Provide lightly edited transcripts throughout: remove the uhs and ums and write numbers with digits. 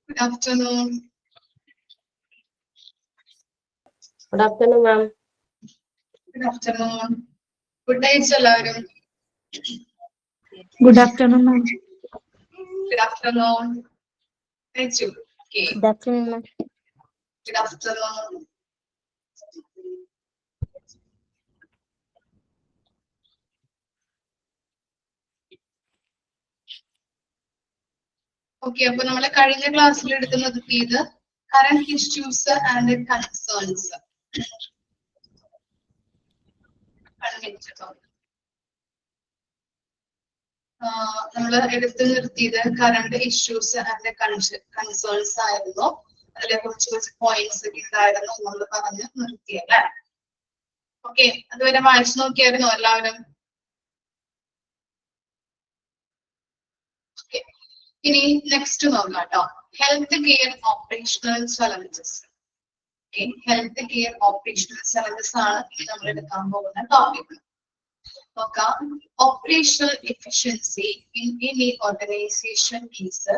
Good afternoon. Good afternoon, ma'am. Good afternoon. Good day, എല്ലാവരും. Good afternoon, ma'am. Good afternoon. Thank you. Okay. Good afternoon, ma'am. Good afternoon. Okay, അപ്പോൾ നമ്മൾ കഴിഞ്ഞ ക്ലാസ്സിൽ എടുക്കുന്നത് ഇത് current issues and concerns. നമ്മൾ എടുത്തു നിർത്തിയത് കറന്റ് ഇഷ്യൂസ് ആൻഡ് കൺസേൺസ് ആയിരുന്നു. അതിലെ കുറച്ച് പോയിന്റ്സ് ഒക്കെ ഉണ്ടായിരുന്നു നമ്മൾ പറഞ്ഞ് നിർത്തിയല്ലേ. ഓക്കെ, അതുവരെ വായിച്ചു നോക്കിയായിരുന്നോ എല്ലാവരും? ഇനി നെക്സ്റ്റ് നോക്കാം കേട്ടോ. Health care operational challenges. Okay, health care operational challenges ആണ് ഇനി നമ്മൾ എടുക്കാൻ പോകുന്ന ടോപ്പിക്. നോക്കാം. Operational efficiency in any organisation is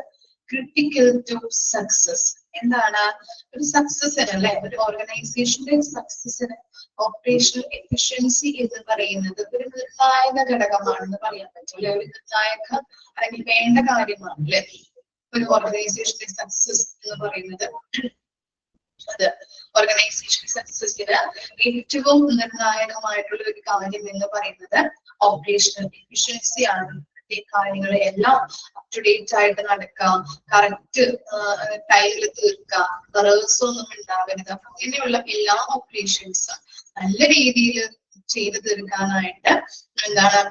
critical to success. എന്താണ് ഒരു സക്സസിന് അല്ലെ, ഒരു ഓർഗനൈസേഷന്റെ സക്സസിന് ഓപ്പറേഷണൽ എഫിഷ്യൻസി എന്ന് പറയുന്നത് ഒരു നിർണായക ഘടകമാണെന്ന് പറയാൻ പറ്റും അല്ലെ. ഒരു നിർണായക അല്ലെങ്കിൽ വേണ്ട കാര്യമാണ് അല്ലെ ഒരു ഓർഗനൈസേഷന്റെ സക്സസ് എന്ന് പറയുന്നത്. അത് ഓർഗനൈസേഷൻ സക്സസിന് ഏറ്റവും നിർണായകമായിട്ടുള്ള ഒരു കാര്യം എന്ന് പറയുന്നത് ഓപ്പറേഷണൽ എഫിഷ്യൻസി ആണ്. ഈ കാര്യങ്ങളെ എല്ലാം അപ് ടു ഡേറ്റ് ആയിട്ട് നടക്കാം, കറക്റ്റ് ടൈമിൽ തീർക്കാം, എറേഴ്സ് ഒന്നും ഉണ്ടാവരുത്. അങ്ങനെയുള്ള എല്ലാ ഓപ്പറേഷൻസും നല്ല രീതിയിൽ ചെയ്തു തീർക്കാനായിട്ട് എന്താണ്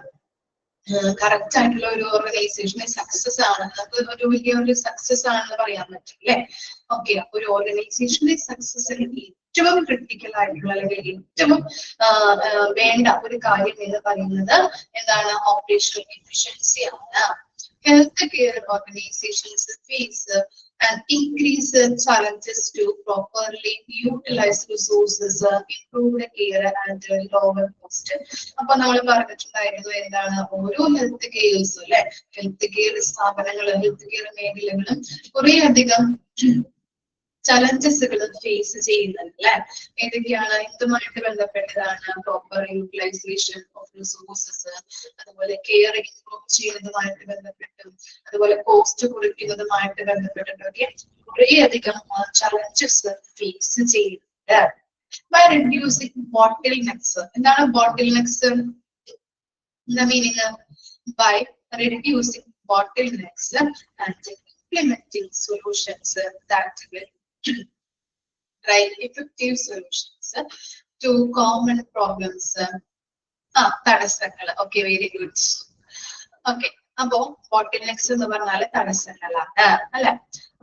കറക്റ്റ് ആയിട്ടുള്ള ഒരു ഓർഗനൈസേഷന്റെ സക്സസ് ആണ്. നമുക്ക് ഒരു വലിയൊരു സക്സസ് ആണെന്ന് പറയാൻ പറ്റും അല്ലെ. ഓക്കെ, ഒരു ഓർഗനൈസേഷന്റെ സക്സസിന് ഏറ്റവും ക്രിട്ടിക്കൽ ആയിട്ടുള്ള അല്ലെങ്കിൽ ഏറ്റവും വേണ്ട ഒരു കാര്യം എന്ന് പറയുന്നത് എന്താണ് ഓപ്പറേഷണൽ എഫിഷ്യൻസി ആണ്. Health care organizations face and increase challenges to properly utilize resources, improve the care and lower cost. അപ്പൊ നമ്മൾ പറഞ്ഞിട്ടുണ്ടായിരുന്നു എന്താണ് ഓരോ ഹെൽത്ത് കെയർസും അല്ലെ, ഹെൽത്ത് കെയർ സ്ഥാപനങ്ങളും ഹെൽത്ത് കെയർ മേഖലകളും കുറെ അധികം ചലഞ്ചസുകൾ ഫേസ് ചെയ്യുന്നുണ്ട് അല്ലെ. ഏതൊക്കെയാണ്? ഇതുമായിട്ട് ബന്ധപ്പെട്ടതാണ് പ്രോപ്പർ യൂട്ടിലൈസേഷൻ ഓഫ് റിസോഴ്സസ്, അതുപോലെ കെയർ ഇംപ്രൂവ് ചെയ്യുന്നതുമായിട്ട് ബന്ധപ്പെട്ടും, അതുപോലെ കോസ്റ്റ് കുറയ്ക്കുന്നതുമായിട്ട് ബന്ധപ്പെട്ടിട്ടൊക്കെ കുറേയധികം ചലഞ്ചസ് ഫേസ് ചെയ്യുന്നുണ്ട്. By reducing bottlenecks. എന്താണ് bottlenecks? The meaning by reducing bottlenecks and implementing solutions that will try effective solutions to common problems. തടസ്സങ്ങൾ. Okay, very good. Okay, അപ്പോ bottlenecks എന്ന് പറഞ്ഞാൽ തടസ്സങ്ങളാണ് അല്ലെ.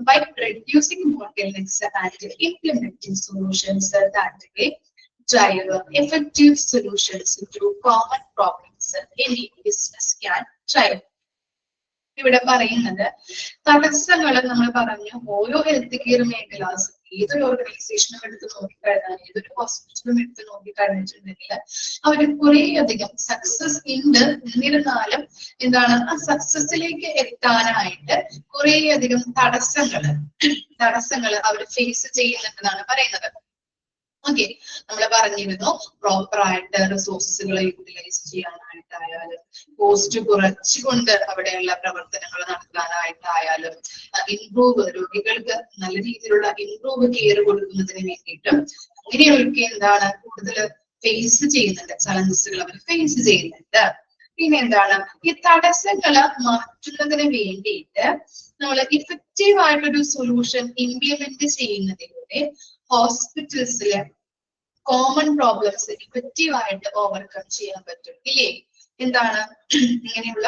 By reducing bottlenecks and implementing solutions that will drive effective solutions to common problems, any business can thrive. ഇവിടെ പറയുന്നത് തടസ്സങ്ങൾ നമ്മൾ പറഞ്ഞു. ഓരോ ഹെൽത്ത് കെയർ മേഖലാസ് ഏതൊരു ഓർഗനൈസേഷനും എടുത്ത് നോക്കിക്കഴിഞ്ഞാൽ, ഏതൊരു ഹോസ്പിറ്റലും എടുത്ത് നോക്കിക്കഴിഞ്ഞിട്ടുണ്ടെങ്കിൽ അവര് കുറേയധികം സക്സസ് ഉണ്ട്. എന്നിരുന്നാലും എന്താണ്, ആ സക്സസിലേക്ക് എത്താനായിട്ട് കുറേയധികം തടസ്സങ്ങൾ അവർ ഫേസ് ചെയ്യുന്നുണ്ടെന്നാണ് പറയുന്നത്. ഓക്കെ, നമ്മൾ പറഞ്ഞിരുന്നു പ്രോപ്പർ ആയിട്ട് റിസോഴ്സുകളെ യൂട്ടിലൈസ് ചെയ്യാനായിട്ടായാലും, കോസ്റ്റ് കുറച്ചുകൊണ്ട് അവിടെയുള്ള പ്രവർത്തനങ്ങൾ നടത്താനായിട്ടായാലും, രോഗികൾക്ക് നല്ല രീതിയിലുള്ള ഇംപ്രൂവ് കെയർ കൊടുക്കുന്നതിന് വേണ്ടിയിട്ടും അങ്ങനെയൊക്കെ എന്താണ് കൂടുതൽ ഫേസ് ചെയ്യുന്നുണ്ട്, ചലഞ്ചസുകൾ അവർ ഫേസ് ചെയ്യുന്നുണ്ട്. പിന്നെ എന്താണ്, ഈ തടസ്സങ്ങള് മാറ്റുന്നതിന് വേണ്ടിയിട്ട് നമ്മൾ ഇഫക്റ്റീവ് ആയിട്ടൊരു സൊല്യൂഷൻ ഇംപ്ലിമെന്റ് ചെയ്യുന്നതിലൂടെ ഹോസ്പിറ്റൽസിലെ കോമൺ പ്രോബ്ലംസ് ഇഫക്റ്റീവ് ആയിട്ട് ഓവർകം ചെയ്യാൻ പറ്റും ഇല്ലേ? എന്താണ്, ഇങ്ങനെയുള്ള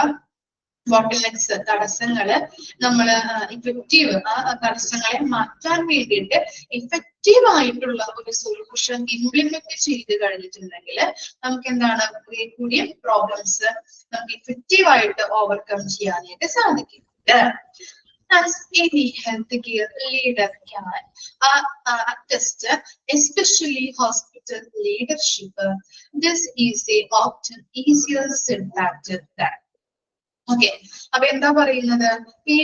ബോട്ടിൽനെക്സ്, തടസ്സങ്ങള് നമ്മൾ ഇഫക്റ്റീവ്, ആ തടസ്സങ്ങളെ മാറ്റാൻ വേണ്ടിയിട്ട് ഇഫക്റ്റീവ് ആയിട്ടുള്ള ഒരു സൊല്യൂഷൻ ഇംപ്ലിമെന്റ് ചെയ്ത് കഴിഞ്ഞിട്ടുണ്ടെങ്കിൽ നമുക്ക് എന്താണ്, കൂടിയ പ്രോബ്ലംസ് നമുക്ക് ഇഫക്റ്റീവ് ആയിട്ട് ഓവർകം ചെയ്യാനായിട്ട് സാധിക്കും. As any healthcare leader can attest, especially hospital leadership, this is often easier said than done. Okay, അപ്പൊ എന്താ പറയുന്നത്, ഈ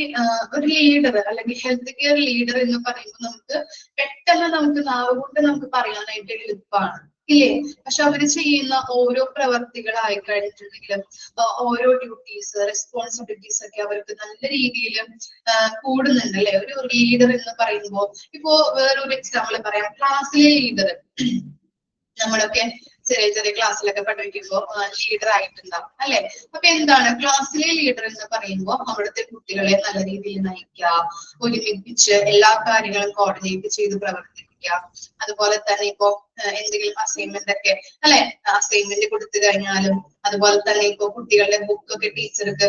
ഒരു ലീഡർ അല്ലെങ്കിൽ ഹെൽത്ത് കെയർ ലീഡർ എന്ന് പറയുമ്പോൾ നമുക്ക് പെട്ടെന്ന് നമുക്ക് നാവ് കൊണ്ട് നമുക്ക് പറയാനായിട്ട് എളുപ്പമാണ് ഇല്ലേ? പക്ഷെ അവര് ചെയ്യുന്ന ഓരോ പ്രവർത്തികളായി കഴിഞ്ഞിട്ടുണ്ടെങ്കിലും ഓരോ ഡ്യൂട്ടീസ്, റെസ്പോൺസിബിലിറ്റീസ് ഒക്കെ അവർക്ക് നല്ല രീതിയിൽ കൂടുന്നുണ്ട് അല്ലെ. ഒരു ലീഡർ എന്ന് പറയുമ്പോൾ, ഇപ്പോ വേറൊരു എക്സാമ്പിൾ പറയാം, ക്ലാസ്സിലെ ലീഡർ. നമ്മളൊക്കെ ചെറിയ ക്ലാസ്സിലൊക്കെ പഠിക്കുമ്പോൾ ലീഡർ ആയിട്ടുണ്ടാവും അല്ലെ. അപ്പൊ എന്താണ്, ക്ലാസ്സിലെ ലീഡർ എന്ന് പറയുമ്പോൾ അവിടുത്തെ കുട്ടികളെ നല്ല രീതിയിൽ നയിക്കുക, ഒരുമിപ്പിച്ച് എല്ലാ കാര്യങ്ങളും കോർഡിനേറ്റ് ചെയ്ത് പ്രവർത്തിക്കുക. അതുപോലെ തന്നെ ഇപ്പോ എന്തെങ്കിലും അസൈൻമെന്റ് ഒക്കെ അല്ലെ, അസൈൻമെന്റ് കൊടുത്തു കഴിഞ്ഞാലും, അതുപോലെ തന്നെ ഇപ്പോ കുട്ടികളുടെ ബുക്കൊക്കെ ടീച്ചർക്ക്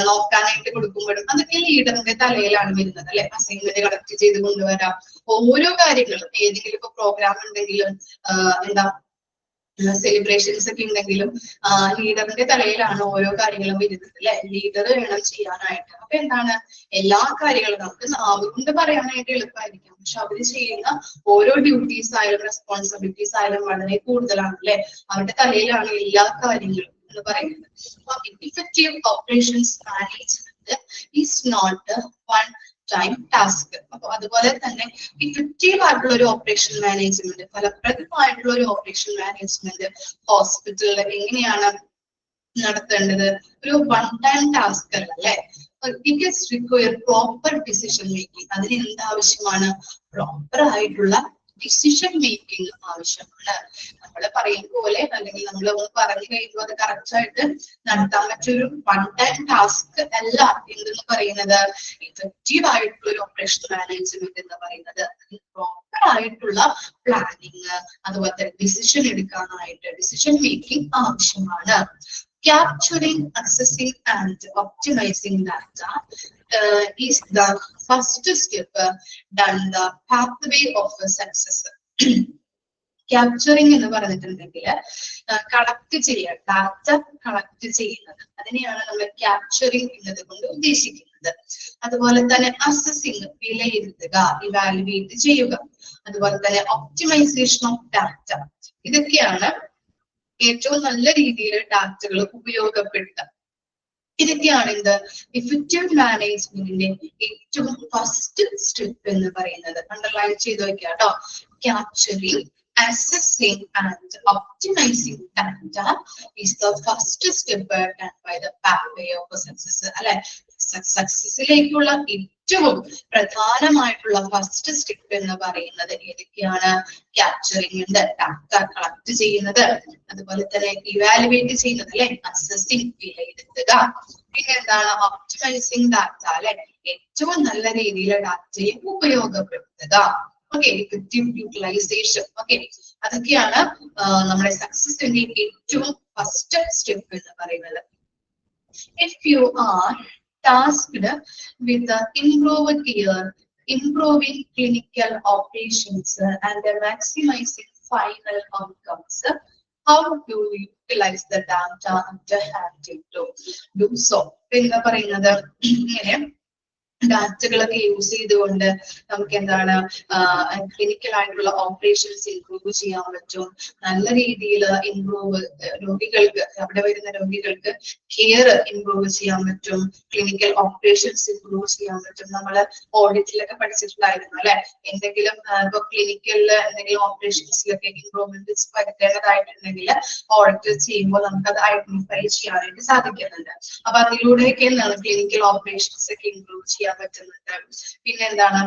നോക്കാനായിട്ട് കൊടുക്കുമ്പോഴും അതൊക്കെ ലീഡറിന്റെ തലയിലാണ് വരുന്നത് അല്ലെ. അസൈൻമെന്റ് കളക്ട് ചെയ്ത് കൊണ്ടുവരാം. ഓരോ കാര്യങ്ങളും, ഏതെങ്കിലും ഇപ്പൊ പ്രോഗ്രാം ഉണ്ടെങ്കിലും എന്താ സെലിബ്രേഷൻസ് ഒക്കെ ഉണ്ടെങ്കിലും ലീഡറിന്റെ തലയിലാണ് ഓരോ കാര്യങ്ങളും വരുന്നത് അല്ലെ. ലീഡർ വേണം ചെയ്യാനായിട്ട്. അപ്പൊ എന്താണ്, എല്ലാ കാര്യങ്ങളും നമുക്ക് നാവ് കൊണ്ട് പറയാനായിട്ട് എളുപ്പമായിരിക്കും, പക്ഷെ അവര് ചെയ്യുന്ന ഓരോ ഡ്യൂട്ടീസ് ആയാലും റെസ്പോൺസിബിലിറ്റീസ് ആയാലും വളരെ കൂടുതലാണ് അല്ലെ. അവരുടെ തലയിലാണ് എല്ലാ കാര്യങ്ങളും എന്ന് പറയുന്നത്. Effective operations management is not one time task. അപ്പൊ അതുപോലെ തന്നെ ഇഫക്റ്റീവ് ആയിട്ടുള്ള ഒരു ഓപ്പറേഷൻ മാനേജ്മെന്റ്, ഫലപ്രദമായിട്ടുള്ള ഒരു ഓപ്പറേഷൻ മാനേജ്മെന്റ് ഹോസ്പിറ്റലിൽ എങ്ങനെയാണ് നടത്തേണ്ടത്? ഒരു വൺ ടൈം ടാസ്ക് അല്ല അല്ലെ. It is require proper decision making. അതിന് എന്താവശ്യമാണ്? പ്രോപ്പർ ആയിട്ടുള്ള ഡിസിഷൻ മേക്കിംഗ് ആവശ്യമാണ്. നമ്മൾ പറയും പോലെ, അല്ലെങ്കിൽ നമ്മൾ പറഞ്ഞു കഴിയുമ്പോൾ അത് കറക്റ്റ് ആയിട്ട് നടത്താൻ പറ്റിയൊരു വൺ ടൈം ടാസ്ക് അല്ല എന്തെന്ന് പറയുന്നത്. ഇഫക്റ്റീവ് ആയിട്ടുള്ള ഒരു ഓപ്പറേഷൻ മാനേജ്മെന്റ് എന്ന് പറയുന്നത് പ്രോപ്പർ ആയിട്ടുള്ള പ്ലാനിങ്, അതുപോലെ തന്നെ ഡിസിഷൻ എടുക്കാനായിട്ട് ഡിസിഷൻ മേക്കിംഗ് ആവശ്യമാണ്. Capturing, accessing and optimizing data is the first step down the pathway of success. Capturing എന്ന് പറഞ്ഞിട്ടുണ്ടെങ്കിൽ കളക്ട് ചെയ്യുക, ഡാറ്റ കളക്ട് ചെയ്യുന്നത്, അതിനെയാണ് നമ്മൾ ക്യാപ്ചറിങ് എന്നത് കൊണ്ട് ഉദ്ദേശിക്കുന്നത്. അതുപോലെ തന്നെ അസസിങ്, വിലയിരുത്തുക, ഇവാലുവേറ്റ് ചെയ്യുക. അതുപോലെ തന്നെ ഒപ്റ്റിമൈസേഷൻ ഓഫ് ഡാറ്റ. ഇതൊക്കെയാണ് ഏറ്റവും നല്ല രീതിയിൽ ഡാറ്റകൾ ഉപയോഗപ്പെടുത്തുക. ഇതൊക്കെയാണ് എന്ത് ഇഫക്റ്റീവ് മാനേജ്മെന്റിന്റെ ഏറ്റവും ഫസ്റ്റ് സ്റ്റെപ്പ് എന്ന് പറയുന്നത്. അണ്ടർലൈൻ ചെയ്ത് വെക്കുക കേട്ടോ. Capturing, assessing and optimizing data is the first step done by the pathway of success. അല്ലെ, സക്സസിലേക്കുള്ള ഏറ്റവും പ്രധാനമായിട്ടുള്ള ഫസ്റ്റ് സ്റ്റെപ്പ് എന്ന് പറയുന്നത് ഏതൊക്കെയാണ്? ക്യാപ്ചറിംഗ് ഉണ്ട്, ഡാറ്റ കളക്ട് ചെയ്യുന്നത്, അതുപോലെ തന്നെ ഇവാലുവേറ്റ് ചെയ്യുന്നത് അല്ലെ, അസസിങ് വിലയിരുത്തുക, പിന്നെ എന്താണ് ഒപ്റ്റിമൈസിങ് ഡാറ്റ അല്ലെ, ഏറ്റവും നല്ല രീതിയിൽ ഡാറ്റയെ ഉപയോഗപ്പെടുത്തുക. Okay, effective utilization. ഓക്കെ, അതൊക്കെയാണ് നമ്മുടെ സക്സസിന്റെ ഏറ്റവും ഫസ്റ്റ് സ്റ്റെപ്പ് എന്ന് പറയുന്നത്. If you are tasked with the improving clinical operations and maximizing final outcomes, how do you utilize the data under hand to do so? എന്ന് പറയുന്നത് ഇങ്ങനെ ഡാറ്റകളൊക്കെ യൂസ് ചെയ്തുകൊണ്ട് നമുക്ക് എന്താണ് ക്ലിനിക്കൽ ആയിട്ടുള്ള ഓപ്പറേഷൻസ് ഇംപ്രൂവ് ചെയ്യാൻ പറ്റും. നല്ല രീതിയിൽ രോഗികൾക്ക്, അവിടെ വരുന്ന രോഗികൾക്ക് കെയർ ഇംപ്രൂവ് ചെയ്യാൻ പറ്റും, ക്ലിനിക്കൽ ഓപ്പറേഷൻസ് ഇംപ്രൂവ് ചെയ്യാൻ പറ്റും. നമ്മള് ഓഡിറ്റിലൊക്കെ പഠിച്ചിട്ടുണ്ടായിരുന്നു അല്ലെ, എന്തെങ്കിലും ഇപ്പൊ ക്ലിനിക്കലില് എന്തെങ്കിലും ഓപ്പറേഷൻസിലൊക്കെ ഇംപ്രൂവ്മെന്റ്സ് വരുത്തേണ്ടതായിട്ടുണ്ടെങ്കിൽ ഓഡിറ്റ് ചെയ്യുമ്പോൾ നമുക്കത് ഐഡന്റിഫൈ ചെയ്യാനായിട്ട് സാധിക്കുന്നുണ്ട്. അപ്പൊ അതിലൂടെയൊക്കെ എന്താണ് ക്ലിനിക്കൽ ഓപ്പറേഷൻസ് ഒക്കെ ഇംപ്രൂവ് ചെയ്യാൻ പറ്റുന്നുണ്ട്. പിന്നെ എന്താണ്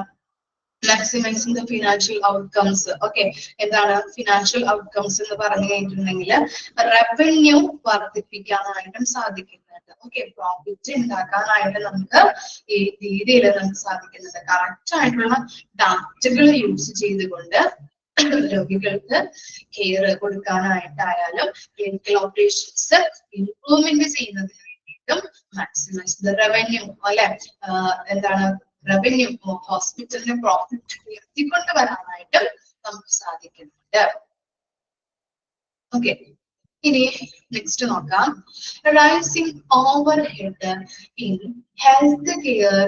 maximising the financial outcomes. Okay, എന്താണ് ഫിനാൻഷ്യൽ ഔട്ട്കംസ് എന്ന് പറഞ്ഞു കഴിഞ്ഞിട്ടുണ്ടെങ്കിൽ റവന്യൂ വർദ്ധിപ്പിക്കാനായിട്ടും സാധിക്കുന്നുണ്ട്. ഓക്കെ, പ്രോഫിറ്റ് ഉണ്ടാക്കാനായിട്ട് നമുക്ക് ഈ രീതിയിൽ നമുക്ക് സാധിക്കുന്നുണ്ട്. കറക്റ്റ് ആയിട്ടുള്ള ഡാറ്റകൾ യൂസ് ചെയ്തുകൊണ്ട് രോഗികൾക്ക് കെയർ കൊടുക്കാനായിട്ടായാലും ക്ലിനിക്കൽ ഓപ്പറേഷൻസ് ഇംപ്രൂവ്മെന്റ് ചെയ്യുന്നതിന് മാക്സിമൈസ് ദ റവന്യൂ അല്ലെ, എന്താണ് റവന്യൂ, ഹോസ്പിറ്റലിന്റെ പ്രോഫിറ്റ് ഉയർത്തിക്കൊണ്ട് വരാനായിട്ട് നമുക്ക് സാധിക്കുന്നുണ്ട്. ഓക്കെ, ഇനി നെക്സ്റ്റ് നോക്കാം. Rising overhead in health care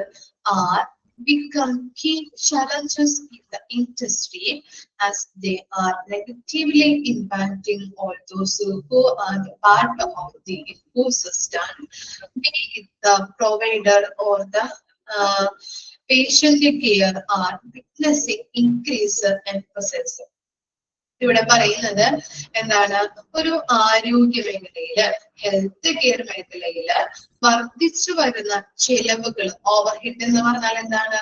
are become key challenges in the industry as they are negatively impacting all those who are part of the ecosystem, be it the provider or the patient care are witnessing increased emphasis. ഇവിടെ പറയുന്നത് എന്താണ്, ഒരു ആരോഗ്യ മേഖലയില്, health care മേഖലയില് വർദ്ധിച്ചു വരുന്ന ചെലവുകൾ. ഓവർഹെഡ് എന്ന് പറഞ്ഞാൽ എന്താണ്?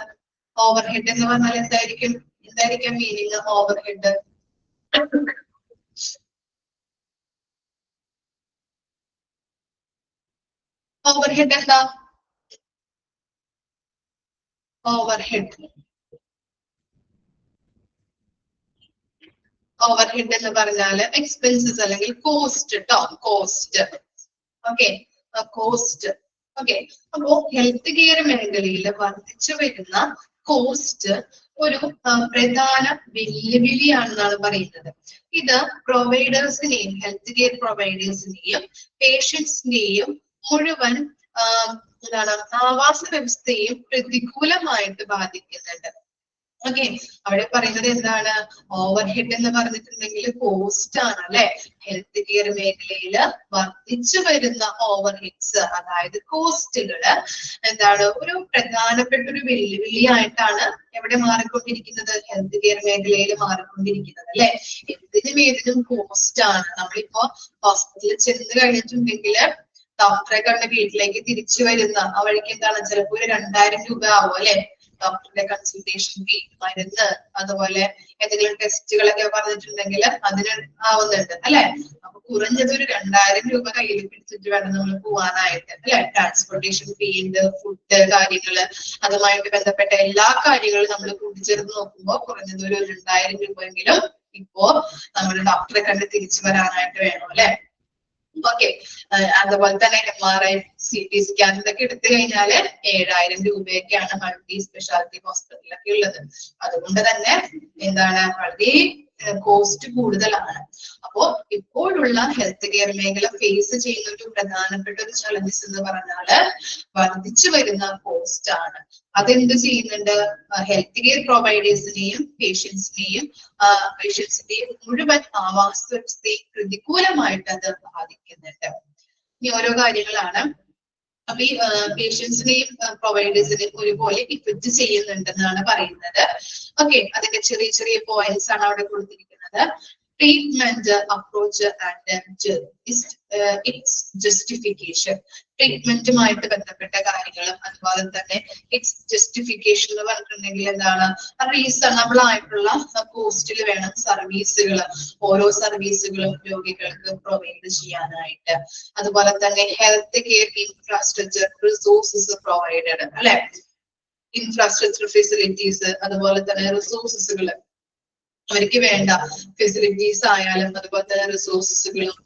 ഓവർഹെഡ് എന്ന് പറഞ്ഞാൽ എന്തായിരിക്കും മീനിങ് ഓവർഹെഡ്? ഓവർഹെഡ് എന്താ? ഓവർഹെഡ് എന്ന് പറഞ്ഞാല് എക്സ്പെൻസസ് അല്ലെങ്കിൽ കോസ്റ്റ് ട്ടോ, കോസ്റ്റ്. Okay, cost. ഓക്കെ, അപ്പോ ഹെൽത്ത് കെയർ മേഖലയിൽ വർദ്ധിച്ചു വരുന്ന കോസ്റ്റ് ഒരു പ്രധാന വെല്ലുവിളിയാണെന്നാണ് പറയുന്നത്. ഇത് പ്രൊവൈഡേഴ്സിനെയും, ഹെൽത്ത് കെയർ പ്രൊവൈഡേഴ്സിനെയും പേഷ്യൻസിനെയും മുഴുവൻ എന്താണ് ആവാസ വ്യവസ്ഥയെയും പ്രതികൂലമായിട്ട് ബാധിക്കുന്നുണ്ട്. ഓക്കെ, അവിടെ പറയുന്നത് എന്താണ്? ഓവർഹെഡ് എന്ന് പറഞ്ഞിട്ടുണ്ടെങ്കിൽ കോസ്റ്റ് ആണ് അല്ലെ. ഹെൽത്ത് കെയർ മേഖലയില് വർദ്ധിച്ചു വരുന്ന ഓവർഹെഡ്സ്, അതായത് കോസ്റ്റുകള് എന്താണ് ഒരു പ്രധാനപ്പെട്ട ഒരു വെല്ലുവിളിയായിട്ടാണ് എവിടെ മാറിക്കൊണ്ടിരിക്കുന്നത്? ഹെൽത്ത് കെയർ മേഖലയിൽ മാറിക്കൊണ്ടിരിക്കുന്നത് അല്ലെ. ഏതിനും കോസ്റ്റ് ആണ്. നമ്മളിപ്പോ ഹോസ്പിറ്റലിൽ ചെന്ന് കഴിഞ്ഞിട്ടുണ്ടെങ്കിൽ ഡോക്ടറെ കണ്ട് വീട്ടിലേക്ക് തിരിച്ചു വരുന്ന ആ വഴിക്ക് എന്താണ് ചിലപ്പോൾ ഒരു 2000 രൂപ ആവും അല്ലെ. ഡോക്ടറുടെ കൺസൾട്ടേഷൻ ഫീ, മരുന്ന്, അതുപോലെ എന്തെങ്കിലും ടെസ്റ്റുകളൊക്കെ പറഞ്ഞിട്ടുണ്ടെങ്കിൽ അതിന് ആവുന്നുണ്ട് അല്ലെ. അപ്പൊ കുറഞ്ഞത് ഒരു 2000 രൂപ കയ്യിൽ പിടിച്ചിട്ട് വേണം നമ്മൾ പോവാനായിട്ട് അല്ലെ. ട്രാൻസ്പോർട്ടേഷൻ ഫീ ഉണ്ട്, ഫുഡ് കാര്യങ്ങള്, അതുമായിട്ട് ബന്ധപ്പെട്ട എല്ലാ കാര്യങ്ങളും നമ്മൾ കൂട്ടിച്ചേർത്ത് നോക്കുമ്പോൾ കുറഞ്ഞത് ഒരു 2000 രൂപയെങ്കിലും ഇപ്പോ നമ്മൾ ഡോക്ടറെ കണ്ട് തിരിച്ചു വരാനായിട്ട് വേണം അല്ലെ. ഓക്കെ, അതുപോലെ തന്നെ MRI, CT സ്കാൻ ഇതൊക്കെ എടുത്തു കഴിഞ്ഞാല് 7000 രൂപയൊക്കെയാണ് മൾട്ടി സ്പെഷ്യാലിറ്റി ഹോസ്പിറ്റലൊക്കെ ഉള്ളത്. അതുകൊണ്ട് തന്നെ എന്താണ് വളരെ കോസ്റ്റ് കൂടുതലാണ്. അപ്പോ ഇപ്പോഴുള്ള ഹെൽത്ത് കെയർ മേഖല ഫേസ് ചെയ്യുന്ന ഒരു പ്രധാനപ്പെട്ട ഒരു ചലഞ്ചസ് എന്ന് പറഞ്ഞാല് വർദ്ധിച്ചു വരുന്ന കോസ്റ്റ് ആണ്. അതെന്ത് ചെയ്യുന്നുണ്ട്? ഹെൽത്ത് കെയർ പ്രൊവൈഡേഴ്സിനെയും പേഷ്യൻസിന്റെയും മുഴുവൻ ആവാസ വ്യവസ്ഥയെ പ്രതികൂലമായിട്ട് അത് ബാധിക്കുന്നുണ്ട്. ഇനി ഓരോ കാര്യങ്ങളാണ്. അപ്പൊ ഈ പേഷ്യൻസിനെയും പ്രൊവൈഡേഴ്സിനെയും ഒരുപോലെ ഇഫക്റ്റ് ചെയ്യുന്നുണ്ടെന്നാണ് പറയുന്നത്. ഓക്കെ, അതിന്റെ ചെറിയ ചെറിയ പോയിന്റ്സ് ആണ് അവിടെ കൊടുത്തിരിക്കുന്നത്. Treatment approach and its justification. ട്രീറ്റ്മെന്റുമായിട്ട് ബന്ധപ്പെട്ട കാര്യങ്ങളും അതുപോലെ തന്നെ ഇറ്റ്സ് ജസ്റ്റിഫിക്കേഷൻ എന്ന് പറഞ്ഞിട്ടുണ്ടെങ്കിൽ എന്താണ്, റീസണബിൾ ആയിട്ടുള്ള കോസ്റ്റിൽ വേണം സർവീസുകൾ, ഓരോ സർവീസുകളും രോഗികൾക്ക് പ്രൊവൈഡ് ചെയ്യാനായിട്ട്. അതുപോലെ തന്നെ health care infrastructure resources provided, അല്ലെ, ഇൻഫ്രാസ്ട്രക്ചർ ഫെസിലിറ്റീസ് അതുപോലെ തന്നെ റിസോഴ്സസുകൾ, അവർക്ക് വേണ്ട ഫെസിലിറ്റീസ് ആയാലും അതുപോലെ തന്നെ റിസോഴ്സസുകളും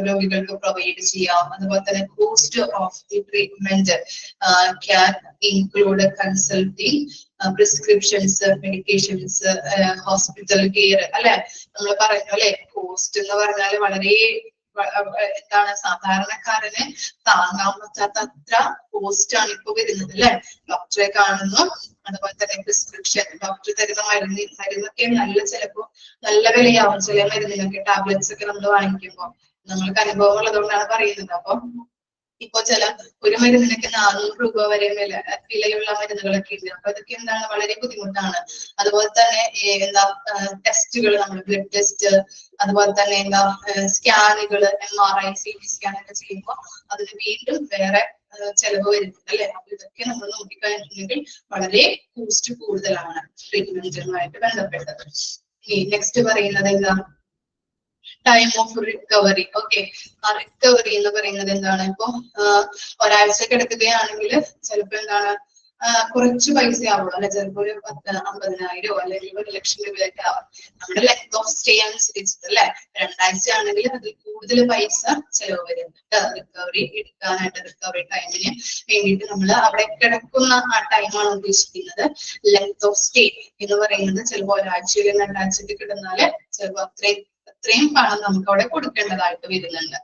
രോഗികൾക്ക് പ്രൊവൈഡ് ചെയ്യാം. അതുപോലെ തന്നെ cost of the treatment can include consulting, prescriptions, medications, hospital care, അല്ലെ. നമ്മൾ പറയുന്നു അല്ലെ, കോസ്റ്റ് എന്ന് പറഞ്ഞാൽ വളരെ എന്താണ്, സാധാരണക്കാരന് താങ്ങാൻ പറ്റാത്ത അത്ര കോസ്റ്റ് ആണ് ഇപ്പൊ വരുന്നത്, അല്ലെ. ഡോക്ടറെ കാണുന്നു, അതുപോലെ തന്നെ പ്രിസ്ക്രിപ്ഷൻ, ഡോക്ടർ തരുന്ന മരുന്നൊക്കെ ചിലപ്പോ നല്ല വിലയാവും. ചില മരുന്നിനൊക്കെ ടാബ്ലറ്റ്സ് ഒക്കെ നമ്മൾ വാങ്ങിക്കുമ്പോൾ നമ്മൾക്ക് അനുഭവം ഉള്ളതുകൊണ്ടാണ് പറയുന്നത്. അപ്പൊ ഇപ്പൊ ഒരു മരുന്നിനൊക്കെ 400 രൂപ വരെ വിലയുള്ള മരുന്നുകളൊക്കെ ഉണ്ട്. അപ്പൊ ഇതൊക്കെ എന്താണ്, വളരെ ബുദ്ധിമുട്ടാണ്. അതുപോലെ തന്നെ എന്താ ടെസ്റ്റുകൾ, നമ്മൾ ബ്ലഡ് ടെസ്റ്റ്, അതുപോലെ തന്നെ എന്താ സ്കാനുകൾ, MRI, CT സ്കാൻ ഒക്കെ ചെയ്യുമ്പോൾ അതിന് വീണ്ടും വേറെ ചെലവ് വരുന്നുണ്ട്, അല്ലെ. അപ്പൊ ഇതൊക്കെ നമ്മൾ നോക്കിക്കഴിഞ്ഞിട്ടുണ്ടെങ്കിൽ വളരെ കോസ്റ്റ് കൂടുതലാണ് ട്രീറ്റ്മെന്റുമായിട്ട് ബന്ധപ്പെട്ടത്. നെക്സ്റ്റ് പറയുന്നത് എന്താ, ടൈം ഓഫ് റിക്കവറി. ഓക്കെ, ആ റിക്കവറി എന്ന് പറയുന്നത് എന്താണ്, ഇപ്പൊ ഒരാഴ്ച കിടക്കുകയാണെങ്കിൽ ചിലപ്പോ എന്താണ്, കുറച്ച് പൈസ ആവുള്ളൂ, അല്ലെ. ചിലപ്പോ ഒരു 50,000 അല്ലെങ്കിൽ 1,00,000 രൂപയൊക്കെ ആവാം. നമ്മുടെ ലെങ്ത് ഓഫ് സ്റ്റേ അനുസരിച്ചിട്ട്, അല്ലെ. 2 ആഴ്ച ആണെങ്കിൽ അതിൽ കൂടുതൽ പൈസ ചെലവ് വരുന്നുണ്ട്. റിക്കവറി എടുക്കാനായിട്ട്, റിക്കവറി ടൈമിന് വേണ്ടിയിട്ട് നമ്മൾ അവിടെ കിടക്കുന്ന ആ ടൈമാണ് ഉദ്ദേശിക്കുന്നത്. ലെങ്ത് ഓഫ് സ്റ്റേ എന്ന് പറയുന്നത് ചിലപ്പോൾ ഒരാഴ്ചയിൽ 2 ആഴ്ചയ്ക്ക് കിടന്നാല് ചിലപ്പോൾ അത്രയും പണം നമുക്ക് അവിടെ കൊടുക്കേണ്ടതായിട്ട് വരുന്നുണ്ട്.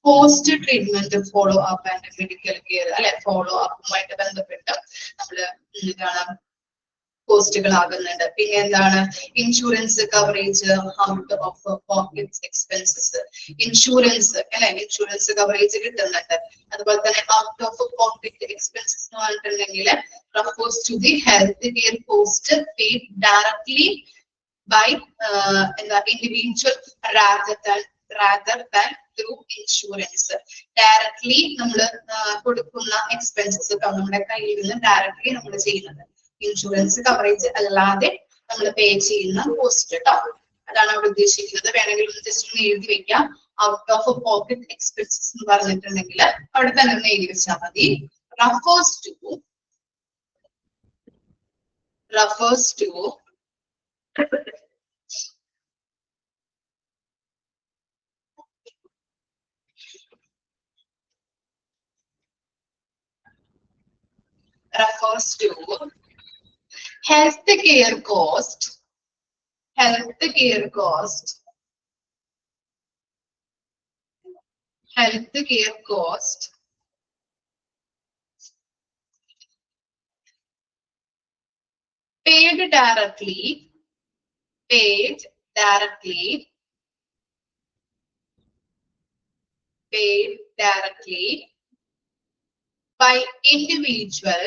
Post treatment follow up and medical care, അല്ലെ. ഫോളോ അപ്പുമായിട്ട് ബന്ധപ്പെട്ട് നമ്മള് എന്താണ് കോസ്റ്റുകൾ ആകുന്നുണ്ട്. പിന്നെ എന്താണ്, insurance coverage, out of pocket expenses. Insurance, അല്ലെ, ഇൻഷുറൻസ് കവറേജ് കിട്ടുന്നുണ്ട്. അതുപോലെ തന്നെ ഔട്ട് ഓഫ് പോക്കറ്റ് എക്സ്പെൻസസ് എന്ന് പറഞ്ഞിട്ടുണ്ടെങ്കിൽ refers to the health care cost paid directly by individual rather than through insurance. Directly നമ്മൾ കൊടുക്കുന്ന എക്സ്പെൻസസ് നമ്മുടെ കയ്യിൽ നിന്ന് ഡയറക്ട്ലി നമ്മൾ ചെയ്യുന്നത്, ഇൻഷുറൻസ് കവറേജ് അല്ലാതെ നമ്മൾ പേ ചെയ്യുന്ന കോസ്റ്റ് കേട്ടോ. അതാണ് അവിടെ ഉദ്ദേശിക്കുന്നത്. വേണമെങ്കിൽ ജസ്റ്റ് ഒന്ന് എഴുതി വെക്കാം. ഔട്ട് ഓഫ് പോക്കറ്റ് എക്സ്പെൻസസ് എന്ന് പറഞ്ഞിട്ടുണ്ടെങ്കിൽ അവിടെ തന്നെ ഒന്ന് എഴുതി വെച്ചാൽ മതി. refers to health care cost paid directly by individual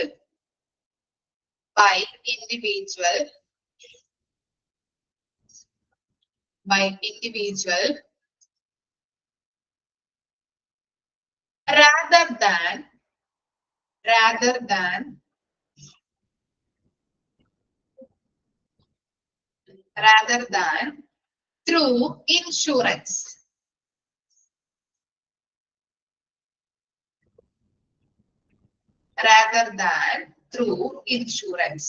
rather than through insurance.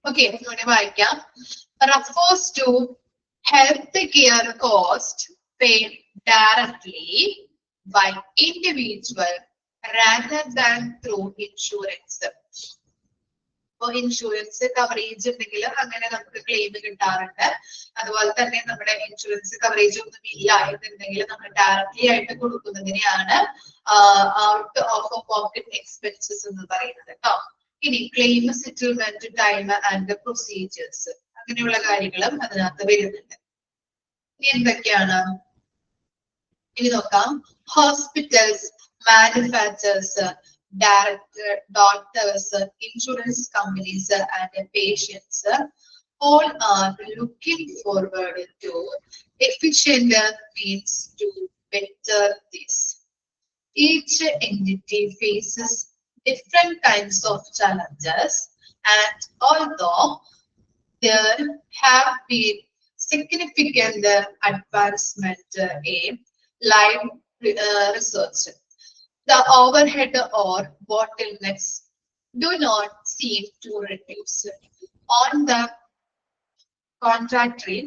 Okay, ഇവിടെ വായിക്കാം. refers to health care cost paid directly by individual rather than through insurance. ഇപ്പൊ ഇൻഷുറൻസ് കവറേജ് ഉണ്ടെങ്കിൽ അങ്ങനെ നമുക്ക് ക്ലെയിം കിട്ടാറുണ്ട്. അതുപോലെ തന്നെ നമ്മുടെ ഇൻഷുറൻസ് കവറേജ് ഒന്നും ഇല്ല എന്നുണ്ടെങ്കിൽ നമ്മൾ ഡയറക്ട്ലി ആയിട്ട് കൊടുക്കുന്നതിനെയാണ് ഔട്ട് ഓഫ് പോക്കറ്റ് എക്സ്പെൻസസ് എന്ന് പറയുന്നത് കേട്ടോ. ഇനി claim settlement time and procedures, അങ്ങനെയുള്ള കാര്യങ്ങളും അതിനകത്ത് വരുന്നുണ്ട്. ഇനി എന്തൊക്കെയാണ് ഇനി നോക്കാം. Hospitals, manufacturers, doctors, insurance companies, and patients all are looking forward to efficient means to better this. Each entity faces different kinds of challenges, and although there have been significant advancement in live research, the overhead or bottlenecks do not seem to reduce. On the contrary,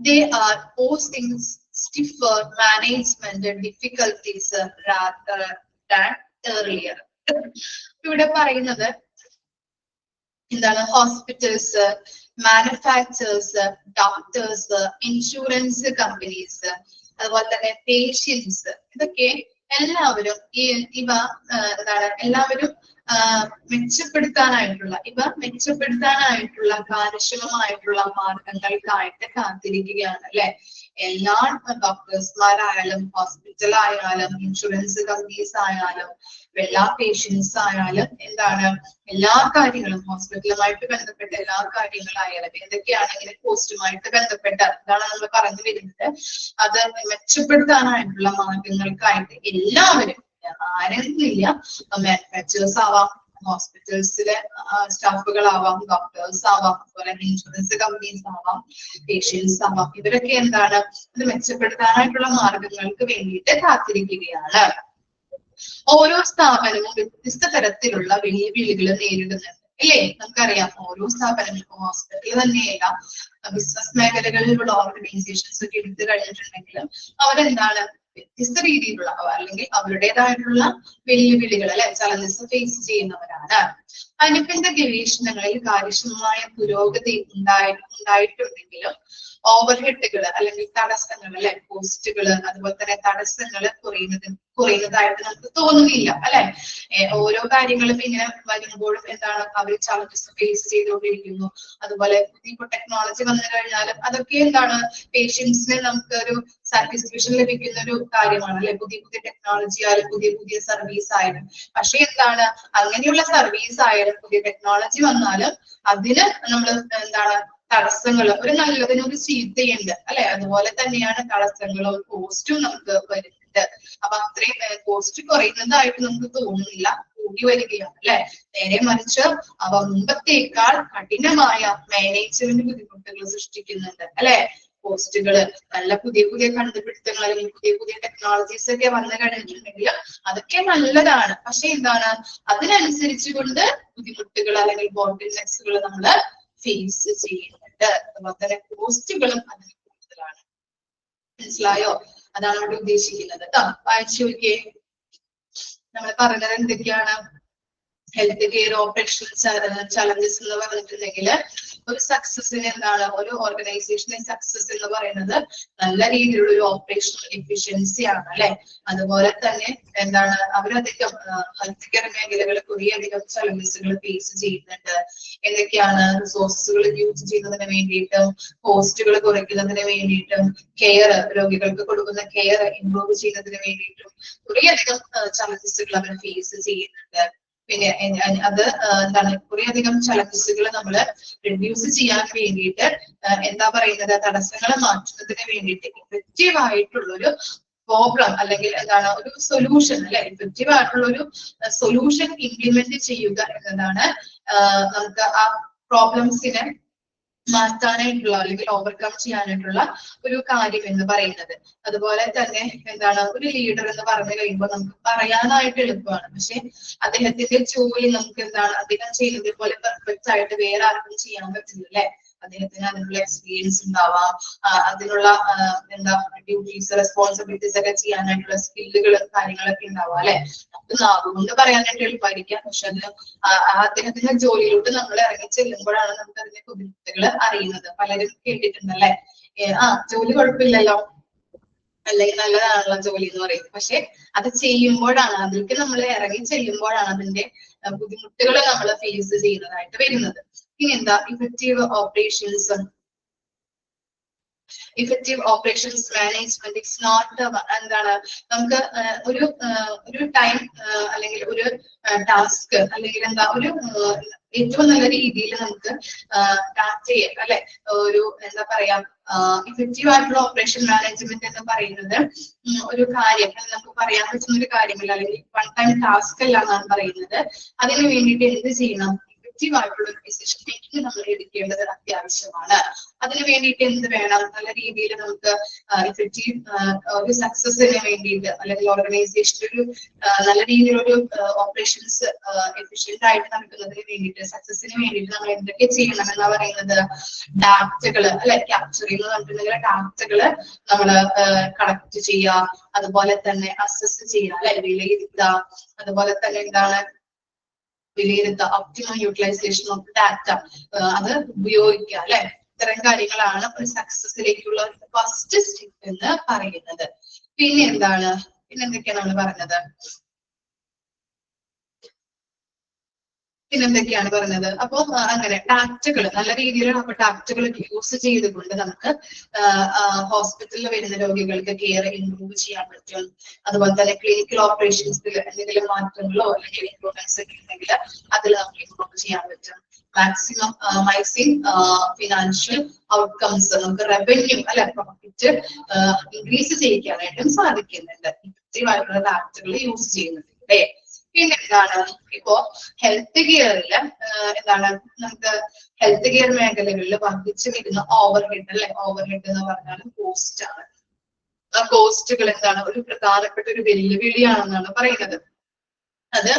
they are posing stiffer management difficulties rather than earlier. ഇവിടെ പറയുന്നത് എന്താണ്? Hospitals, manufacturers, doctors, insurance companies, അതുപോലെ തന്നെ patients, ഇതൊക്കെ എല്ലാവരും ഇവ എന്താണ് എല്ലാവരും മെച്ചപ്പെടുത്താനായിട്ടുള്ള കാര്യക്ഷമമായിട്ടുള്ള മാർഗങ്ങൾക്കായിട്ട് കാത്തിരിക്കുകയാണ് അല്ലെ. എല്ലാ ഡോക്ടേഴ്സ്മാരായാലും ഹോസ്പിറ്റലായാലും ഇൻഷുറൻസ് കമ്പനീസ് ആയാലും എല്ലാ പേഷ്യൻസ് ആയാലും എന്താണ് എല്ലാ കാര്യങ്ങളും ഹോസ്പിറ്റലുമായിട്ട് ബന്ധപ്പെട്ട എല്ലാ കാര്യങ്ങളായാലും എന്തൊക്കെയാണെങ്കിലും പോസ്റ്റുമായിട്ട് ബന്ധപ്പെട്ട എന്താണ് നമ്മൾ പറഞ്ഞു വരുന്നത്, അത് മെച്ചപ്പെടുത്താനായിട്ടുള്ള മാർഗങ്ങൾക്കായിട്ട് എല്ലാവരും ആരെന്നില്ല, മാനുഫാക്ചേഴ്സ് ആവാം, ഹോസ്പിറ്റൽസിലെ സ്റ്റാഫുകളാവാം, ഡോക്ടേഴ്സ് ആവാം, അതുപോലെ ഇൻഷുറൻസ് കമ്പനീസ് ആവാം, പേഷ്യൻസ് ആവാം, ഇവരൊക്കെ എന്താണ് ഇത് മെച്ചപ്പെടുത്താനായിട്ടുള്ള മാർഗങ്ങൾക്ക് വേണ്ടിയിട്ട് കാത്തിരിക്കുകയാണ്. ഓരോ സ്ഥാപനവും വ്യത്യസ്ത തരത്തിലുള്ള വെല്ലുവിളികൾ നേരിടുന്നുണ്ട് അല്ലേ. നമുക്കറിയാം ഓരോ സ്ഥാപനങ്ങൾക്കും ഹോസ്പിറ്റൽ തന്നെയല്ല, ബിസിനസ് മേഖലകളിലുള്ള ഓർഗനൈസേഷൻസ് ഒക്കെ എടുത്തു കഴിഞ്ഞിട്ടുണ്ടെങ്കിലും അവരെന്താണ് വ്യത്യസ്ത രീതിയിലുള്ള അല്ലെങ്കിൽ അവരുടേതായിട്ടുള്ള വെല്ലുവിളികൾ അല്ലെ ചലഞ്ചസ് ഫേസ് ചെയ്യുന്നവരാണ്. അനുബന്ധ ഗവേഷണങ്ങളിൽ കാര്യക്ഷമമായ പുരോഗതി ഉണ്ടായിട്ടുണ്ടെങ്കിലും ഓവർഹെഡുകൾ അല്ലെങ്കിൽ തടസ്സങ്ങൾ അല്ലെ കോസ്റ്റുകൾ അതുപോലെ തന്നെ തടസ്സങ്ങൾ കുറയുന്നതായിട്ട് നമുക്ക് തോന്നുന്നില്ല അല്ലെ. ഓരോ കാര്യങ്ങളും ഇങ്ങനെ വരുമ്പോഴും എന്താണ് അവർ ചലഞ്ചസ് ഫേസ് ചെയ്തുകൊണ്ടിരിക്കുന്നു. അതുപോലെ പുതിയ ടെക്നോളജി വന്നു കഴിഞ്ഞാലും അതൊക്കെ എന്താണ് പേഷ്യൻസിന് നമുക്ക് ഒരു സാറ്റിസ്ഫാക്ഷൻ ലഭിക്കുന്ന ഒരു കാര്യമാണ് അല്ലെ. പുതിയ ടെക്നോളജി ആയാലും പുതിയ സർവീസ് ആയാലും. പക്ഷെ എന്താണ് അങ്ങനെയുള്ള സർവീസ് ആയാലും പുതിയ ടെക്നോളജി വന്നാലും അതിന് നമ്മൾ എന്താണ് തടസ്സങ്ങൾ, ഒരു നല്ലതിന് ഒരു ചീത്തയുണ്ട് അല്ലെ. അതുപോലെ തന്നെയാണ് തടസ്സങ്ങളും കോസ്റ്റും നമുക്ക് വരുന്നുണ്ട്. അപ്പൊ അത്രയും കോസ്റ്റ് കുറയുന്നതായിട്ട് നമുക്ക് തോന്നുന്നില്ല, കൂടി വരികയാണ് അല്ലെ. നേരെ മറിച്ച് അവ മുമ്പത്തേക്കാൾ കഠിനമായ മാനേജ്മെന്റ് ബുദ്ധിമുട്ടുകൾ സൃഷ്ടിക്കുന്നുണ്ട് അല്ലെ. പോസ്റ്റുകള് നല്ല പുതിയ കണ്ടുപിടുത്തങ്ങൾ അല്ലെങ്കിൽ പുതിയ ടെക്നോളജീസ് ഒക്കെ വന്നു കഴിഞ്ഞിട്ടുണ്ടെങ്കിൽ അതൊക്കെ നല്ലതാണ്. പക്ഷെ എന്താണ് അതിനനുസരിച്ച് കൊണ്ട് ബുദ്ധിമുട്ടുകൾ അല്ലെങ്കിൽ ബോട്ടിൽനെക്സുകൾ നമ്മള് ഫേസ് ചെയ്യുന്നുണ്ട്. അതുപോലെ തന്നെ കോസ്റ്റുകളും അതിന് കൂടുതലാണ്. മനസ്സിലായോ? അതാണ് ഇവിടെ ഉദ്ദേശിക്കുന്നത് കേട്ടോ. വായിച്ചു നോക്കിയേ. നമ്മൾ പറഞ്ഞത് എന്തൊക്കെയാണ്? ഹെൽത്ത് കെയർ ഓപ്പറേഷൻ ചലഞ്ചസ് എന്ന് പറഞ്ഞിട്ടുണ്ടെങ്കിൽ ഒരു സക്സസിന് എന്താണ് ഒരു ഓർഗനൈസേഷന്റെ സക്സസ് എന്ന് പറയുന്നത് നല്ല രീതിയിലുള്ള ഒരു ഓപ്പറേഷണൽ എഫിഷ്യൻസി ആണ് അല്ലെ. അതുപോലെ തന്നെ എന്താണ് അവരധികം ഹെൽത്ത് കെയർ മേഖലകൾ കുറേയധികം ചലഞ്ചസുകൾ ഫേസ് ചെയ്യുന്നുണ്ട്. എന്തൊക്കെയാണ്? റിസോഴ്സുകൾ യൂസ് ചെയ്യുന്നതിന് വേണ്ടിയിട്ടും കോസ്റ്റുകൾ കുറയ്ക്കുന്നതിന് വേണ്ടിയിട്ടും കെയർ രോഗികൾക്ക് കൊടുക്കുന്ന കെയർ ഇംപ്രൂവ് ചെയ്യുന്നതിന് വേണ്ടിയിട്ടും കുറേയധികം ചലഞ്ചസുകൾ അവർ ഫേസ് ചെയ്യുന്നുണ്ട്. പിന്നെ അത് എന്താണ് കുറേയധികം ചലഞ്ചസുകൾ നമ്മൾ റിഡ്യൂസ് ചെയ്യാൻ വേണ്ടിയിട്ട് എന്താ പറയുന്നത് തടസ്സങ്ങളെ മാറ്റുന്നതിന് വേണ്ടിയിട്ട് ഇഫക്റ്റീവ് ആയിട്ടുള്ളൊരു പ്രോബ്ലം അല്ലെങ്കിൽ എന്താണ് ഒരു സൊല്യൂഷൻ അല്ലെ ഇഫക്റ്റീവ് ആയിട്ടുള്ള ഒരു സൊല്യൂഷൻ ഇംപ്ലിമെന്റ് ചെയ്യുക എന്നതാണ് നമുക്ക് ആ പ്രോബ്ലംസിനെ മാറ്റാനായിട്ടുള്ള അല്ലെങ്കിൽ ഓവർകം ചെയ്യാനായിട്ടുള്ള ഒരു കാര്യം എന്ന് പറയുന്നത്. അതുപോലെ തന്നെ എന്താണ് ഒരു ലീഡർ എന്ന് പറഞ്ഞു കഴിയുമ്പോൾ നമുക്ക് പറയാനായിട്ട് എളുപ്പമാണ്. പക്ഷെ അദ്ദേഹത്തിന്റെ ജോലി നമുക്ക് എന്താണ് അദ്ദേഹം ചെയ്യുന്നത് പോലെ പെർഫെക്റ്റ് ആയിട്ട് വേറെ ആർക്കും ചെയ്യാൻ പറ്റില്ല അല്ലെ. അദ്ദേഹത്തിന് അതിനുള്ള എക്സ്പീരിയൻസ് ഉണ്ടാവാം, അതിനുള്ള എന്താ ഡ്യൂട്ടീസ് റെസ്പോൺസിബിലിറ്റീസ് ഒക്കെ ചെയ്യാനായിട്ടുള്ള സ്കില്ലുകൾ കാര്യങ്ങളൊക്കെ ഉണ്ടാവാം അല്ലെ. നമുക്ക് നാവുകൊണ്ട് പറയാനായിട്ട് എളുപ്പമായിരിക്കാം, പക്ഷെ അതിന് അദ്ദേഹത്തിന്റെ ജോലിയിലോട്ട് നമ്മൾ ഇറങ്ങി ചെല്ലുമ്പോഴാണ് നമുക്ക് അതിന്റെ ബുദ്ധിമുട്ടുകൾ അറിയുന്നത്. പലരും കേട്ടിട്ടുണ്ടല്ലേ, ജോലി കുഴപ്പമില്ലല്ലോ അല്ലെങ്കിൽ നല്ലതാണല്ലോ ജോലി എന്ന് പറയുന്നത്. പക്ഷെ അത് ചെയ്യുമ്പോഴാണ് അതിലേക്ക് നമ്മൾ ഇറങ്ങി ചെല്ലുമ്പോഴാണ് അതിന്റെ ബുദ്ധിമുട്ടുകൾ നമ്മൾ ഫേസ് ചെയ്യുന്നതായിട്ട് വരുന്നത്. ഇനി എന്താ effective operations effective operations management it's not എന്താണ് നമുക്ക് ഒരു ടൈം അല്ലെങ്കിൽ ഒരു ടാസ്ക് അല്ലെങ്കിൽ എന്താ ഒരു ഏറ്റവും നല്ല രീതിയിൽ നമുക്ക് ചെയ്യാം അല്ലെ. ഒരു എന്താ പറയാ ഇഫക്റ്റീവ് ആയിട്ടുള്ള ഓപ്പറേഷൻ മാനേജ്മെന്റ് എന്ന് പറയുന്നത് ഒരു കാര്യം നമുക്ക് പറയാൻ പറ്റുന്ന ഒരു കാര്യമല്ല, അല്ലെങ്കിൽ വൺ ടൈം ടാസ്ക് അല്ല എന്നാണ് പറയുന്നത്. അതിന് വേണ്ടിയിട്ട് എന്ത് ചെയ്യണം? ഇഫക്റ്റീവ് ആയിട്ടുള്ള ഒരു ഡിസിഷൻ മേക്കിംഗ് നമ്മൾ എടുക്കേണ്ടത് അത്യാവശ്യമാണ്. അതിന് വേണ്ടിയിട്ട് എന്ത് വേണം? നല്ല രീതിയിൽ നമുക്ക് ഇഫക്റ്റീവ് ഒരു സക്സസിന് വേണ്ടിയിട്ട് അല്ലെങ്കിൽ ഓർഗനൈസേഷനിൽ ഒരു നല്ല രീതിയിലൊരു ഓപ്പറേഷൻസ് എഫിഷ്യന്റ് ആയിട്ട് നടക്കുന്നതിന് വേണ്ടിയിട്ട് സക്സസിന് വേണ്ടിയിട്ട് നമ്മൾ എന്തൊക്കെ ചെയ്യണം എന്നാ പറയുന്നത്? ഡാറ്റകള് അല്ലെ, ക്യാപ്ചർ ചെയ്യുന്നത് പറഞ്ഞിട്ടുണ്ടെങ്കിൽ ഡാറ്റകള് നമ്മള് കളക്ട് ചെയ്യുക, അതുപോലെ തന്നെ അസസ് ചെയ്യുക അല്ലെ, വിലയിരുത്തുക, അതുപോലെ തന്നെ എന്താണ് വിലയിരുത്തുക, ഒപ്റ്റിമം യൂട്ടിലൈസേഷൻ ഓഫ് ഡാറ്റ അത് ഉപയോഗിക്കുക അല്ലെ. ഇത്തരം കാര്യങ്ങളാണ് ഒരു സക്സസിലേക്കുള്ള ഫസ്റ്റ് സ്റ്റെപ്പ് എന്ന് പറയുന്നത്. പിന്നെ എന്താണ്, പിന്നെന്തൊക്കെയാണ് നമ്മൾ പറഞ്ഞത്? പിന്നെന്തൊക്കെയാണ് പറഞ്ഞത്? അപ്പൊ അങ്ങനെ ഡാറ്റകൾ നല്ല രീതിയിലുള്ള ഡാറ്റകൾ യൂസ് ചെയ്തുകൊണ്ട് നമുക്ക് ഹോസ്പിറ്റലിൽ വരുന്ന രോഗികൾക്ക് കെയർ ഇംപ്രൂവ് ചെയ്യാൻ പറ്റും. അതുപോലെ തന്നെ ക്ലിനിക്കൽ ഓപ്പറേഷൻസിൽ എന്തെങ്കിലും മാറ്റങ്ങളോ അല്ലെങ്കിൽ ഇംപ്രൂവ്മെന്റ്സ് ഒക്കെ ഉണ്ടെങ്കിൽ അതിൽ നമുക്ക് ഇംപ്രൂവ് ചെയ്യാൻ പറ്റും. മാക്സിമൈസിങ് ഫിനാൻഷ്യൽ ഔട്ട്കംസ്, നമുക്ക് റവന്യൂ അല്ലെ, പ്രോഫിറ്റ് ഇൻക്രീസ് ചെയ്യിക്കാനായിട്ടും സാധിക്കുന്നുണ്ട് ഇഫക്റ്റീവ് ആയിട്ടുള്ള ഡാറ്റകൾ യൂസ് ചെയ്യുന്നുണ്ട് അല്ലേ. പിന്നെ എന്താണ്, ഇപ്പോ ഹെൽത്ത് കെയറില് എന്താണ് നമുക്ക് ഹെൽത്ത് കെയർ മേഖലകളിൽ വർദ്ധിച്ചു വരുന്ന ഓവർഹെഡ് അല്ലെ. ഓവർഹെഡ് എന്ന് പറഞ്ഞാൽ കോസ്റ്റ് ആണ്. ആ കോസ്റ്റുകൾ എന്താണ് ഒരു പ്രധാനപ്പെട്ട ഒരു വെല്ലുവിളിയാണെന്നാണ് പറയുന്നത്. അത്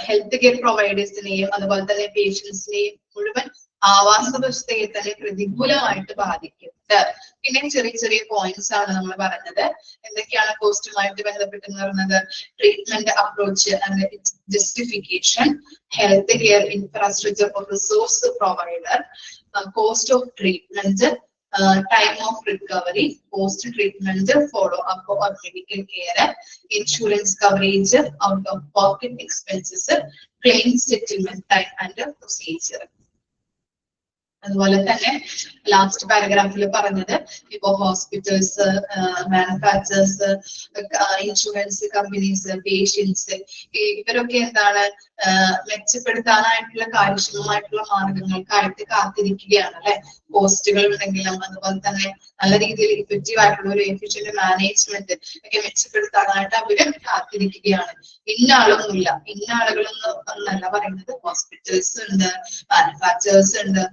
ഹെൽത്ത് കെയർ പ്രൊവൈഡേഴ്സിനെയും അതുപോലെ തന്നെ പേഷ്യൻസിനെയും മുഴുവൻ ആവാസ വ്യവസ്ഥയെ തന്നെ പ്രതികൂലമായിട്ട് ബാധിക്കുന്നുണ്ട്. പിന്നെ ചെറിയ ചെറിയ പോയിന്റ്സ് ആണ് നമ്മൾ പറഞ്ഞത്. എന്തൊക്കെയാണ് കോസ്റ്റുമായിട്ട് ബന്ധപ്പെട്ടെന്ന് പറയുന്നത്? Treatment approach and justification, health care infrastructure four resource provider, cost of treatment, time of recovery, post treatment follow up or medical care, insurance coverage, out of pocket expenses, claim settlement time and procedure. അതുപോലെ തന്നെ last പാരഗ്രാഫിൽ പറഞ്ഞത് ഇപ്പോ hospitals, manufacturers, insurance companies, patients ഇവരൊക്കെ എന്താണ് മെച്ചപ്പെടുത്താനായിട്ടുള്ള കാര്യക്ഷമമായിട്ടുള്ള മാർഗങ്ങൾക്കായിട്ട് കാത്തിരിക്കുകയാണ് അല്ലെ. കോസ്റ്റുകൾ ഉണ്ടെങ്കിലും അതുപോലെ തന്നെ നല്ല രീതിയിൽ ഇഫക്റ്റീവ് ആയിട്ടുള്ള ഒരു എഫിഷ്യന്റ് മാനേജ്മെന്റ് ഒക്കെ മെച്ചപ്പെടുത്താനായിട്ട് അവര് കാത്തിരിക്കുകയാണ്. ഇന്ന ആളുകളൊന്നും എന്നല്ല പറയുന്നത്. ഹോസ്പിറ്റൽസ് ഉണ്ട്, മാനുഫാക്ചേഴ്സ് ഉണ്ട്,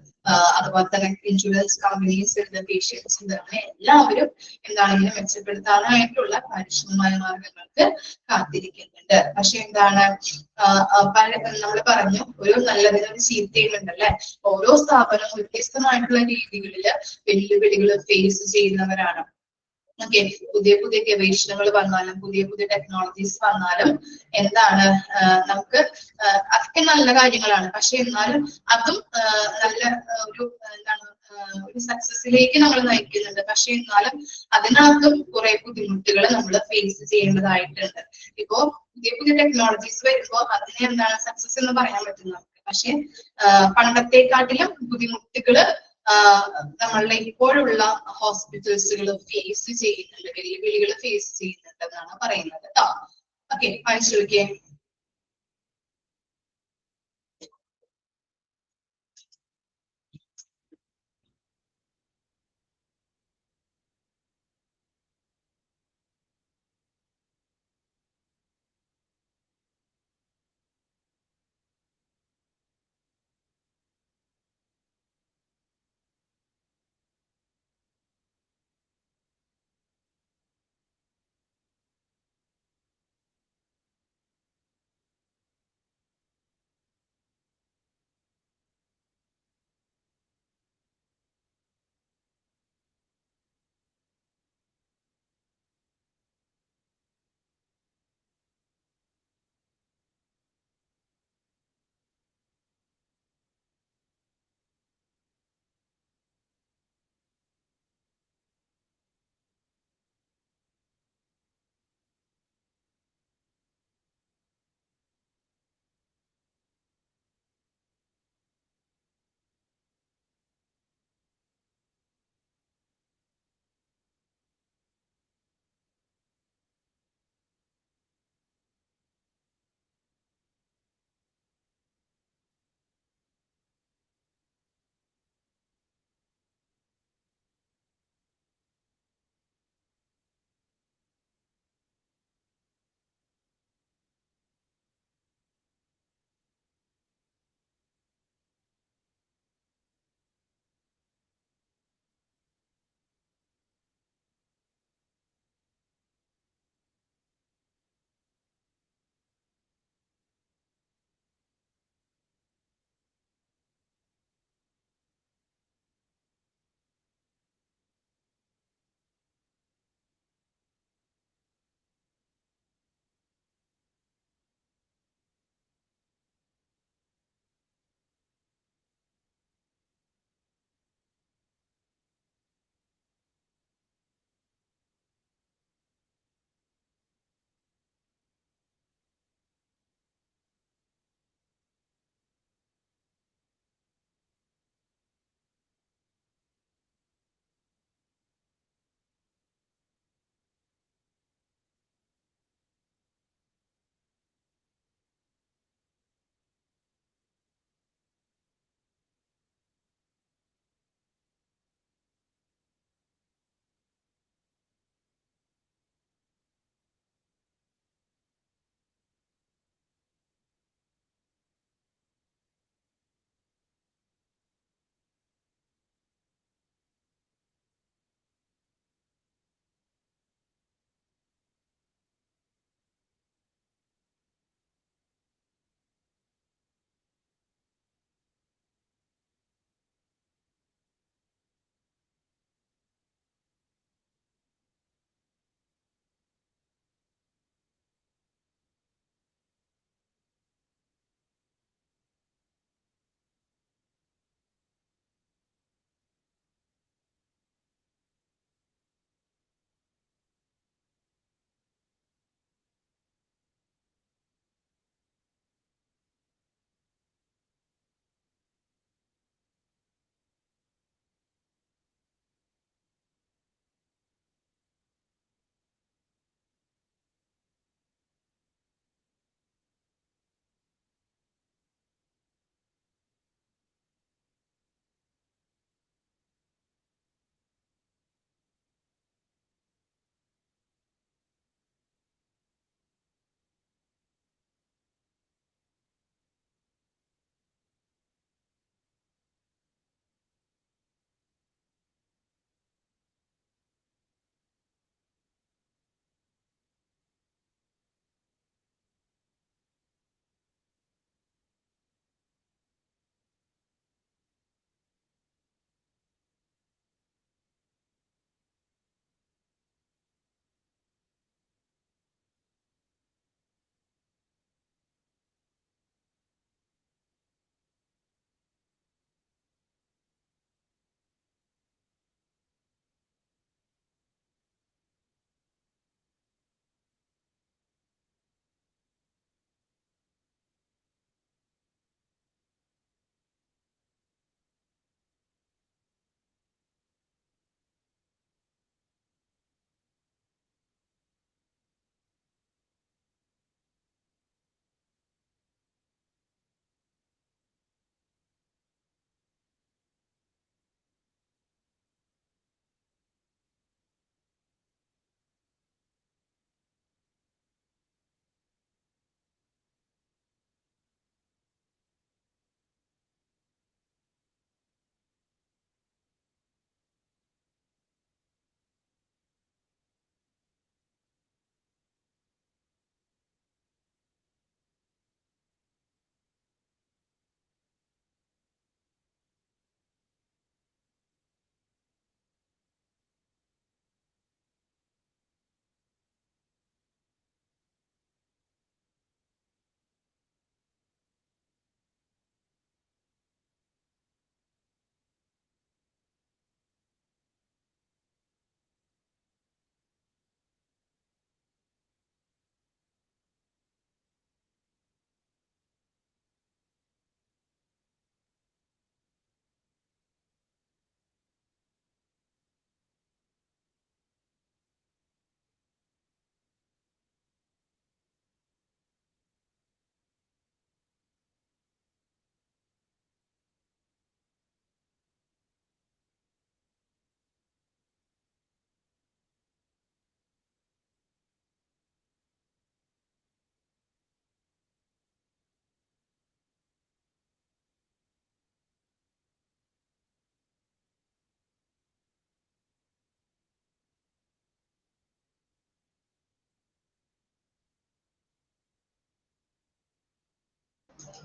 അതുപോലെ തന്നെ ഇൻഷുറൻസ് കമ്പനീസ് ഉണ്ട്, പേഷ്യൻസ് ഉണ്ട്, അങ്ങനെ എല്ലാവരും എന്താണ് ഇതിനെ മെച്ചപ്പെടുത്താനായിട്ടുള്ള കാര്യക്ഷമമായ മാർഗങ്ങൾക്ക് കാത്തിരിക്കുന്നുണ്ട്. പക്ഷെ എന്താണ് നമ്മൾ പറഞ്ഞു ഒരു നല്ലതിനൊരു ചീത്തയുണ്ടല്ലേ. ഓരോ സ്ഥാപനവും വ്യത്യസ്തമായിട്ടുള്ള രീതികളില് വെല്ലുവിളികൾ ഫേസ് ചെയ്യുന്നവരാണ്. ഓക്കെ, പുതിയ പുതിയ ഗവേഷണങ്ങൾ വന്നാലും പുതിയ പുതിയ ടെക്നോളജീസ് വന്നാലും എന്താണ് നമുക്ക് അതൊക്കെ നല്ല കാര്യങ്ങളാണ്. പക്ഷെ എന്നാലും അതും നല്ല ഒരു എന്താണ് ഒരു സക്സസിലേക്ക് നമ്മൾ നയിക്കുന്നുണ്ട്. പക്ഷെ എന്നാലും അതിനകത്തും കുറെ ബുദ്ധിമുട്ടുകൾ നമ്മൾ ഫേസ് ചെയ്യേണ്ടതായിട്ടുണ്ട്. ഇപ്പോ പുതിയ പുതിയ ടെക്നോളജീസ് വരുമ്പോൾ അതിനെ എന്താണ് സക്സസ് എന്ന് പറയാൻ പറ്റുന്നത്. പക്ഷെ പണ്ടത്തെക്കാട്ടിലും ബുദ്ധിമുട്ടുകള് നമ്മളുടെ ഇപ്പോഴുള്ള ഹോസ്പിറ്റൽസുകൾ ഫേസ് ചെയ്യുന്നുണ്ട്, വെല്ലുവിളികൾ ഫേസ് ചെയ്യുന്നുണ്ട് എന്നാണ് പറയുന്നത് കേട്ടോ. ഓക്കെ, വായിച്ചു നോക്കിയേ.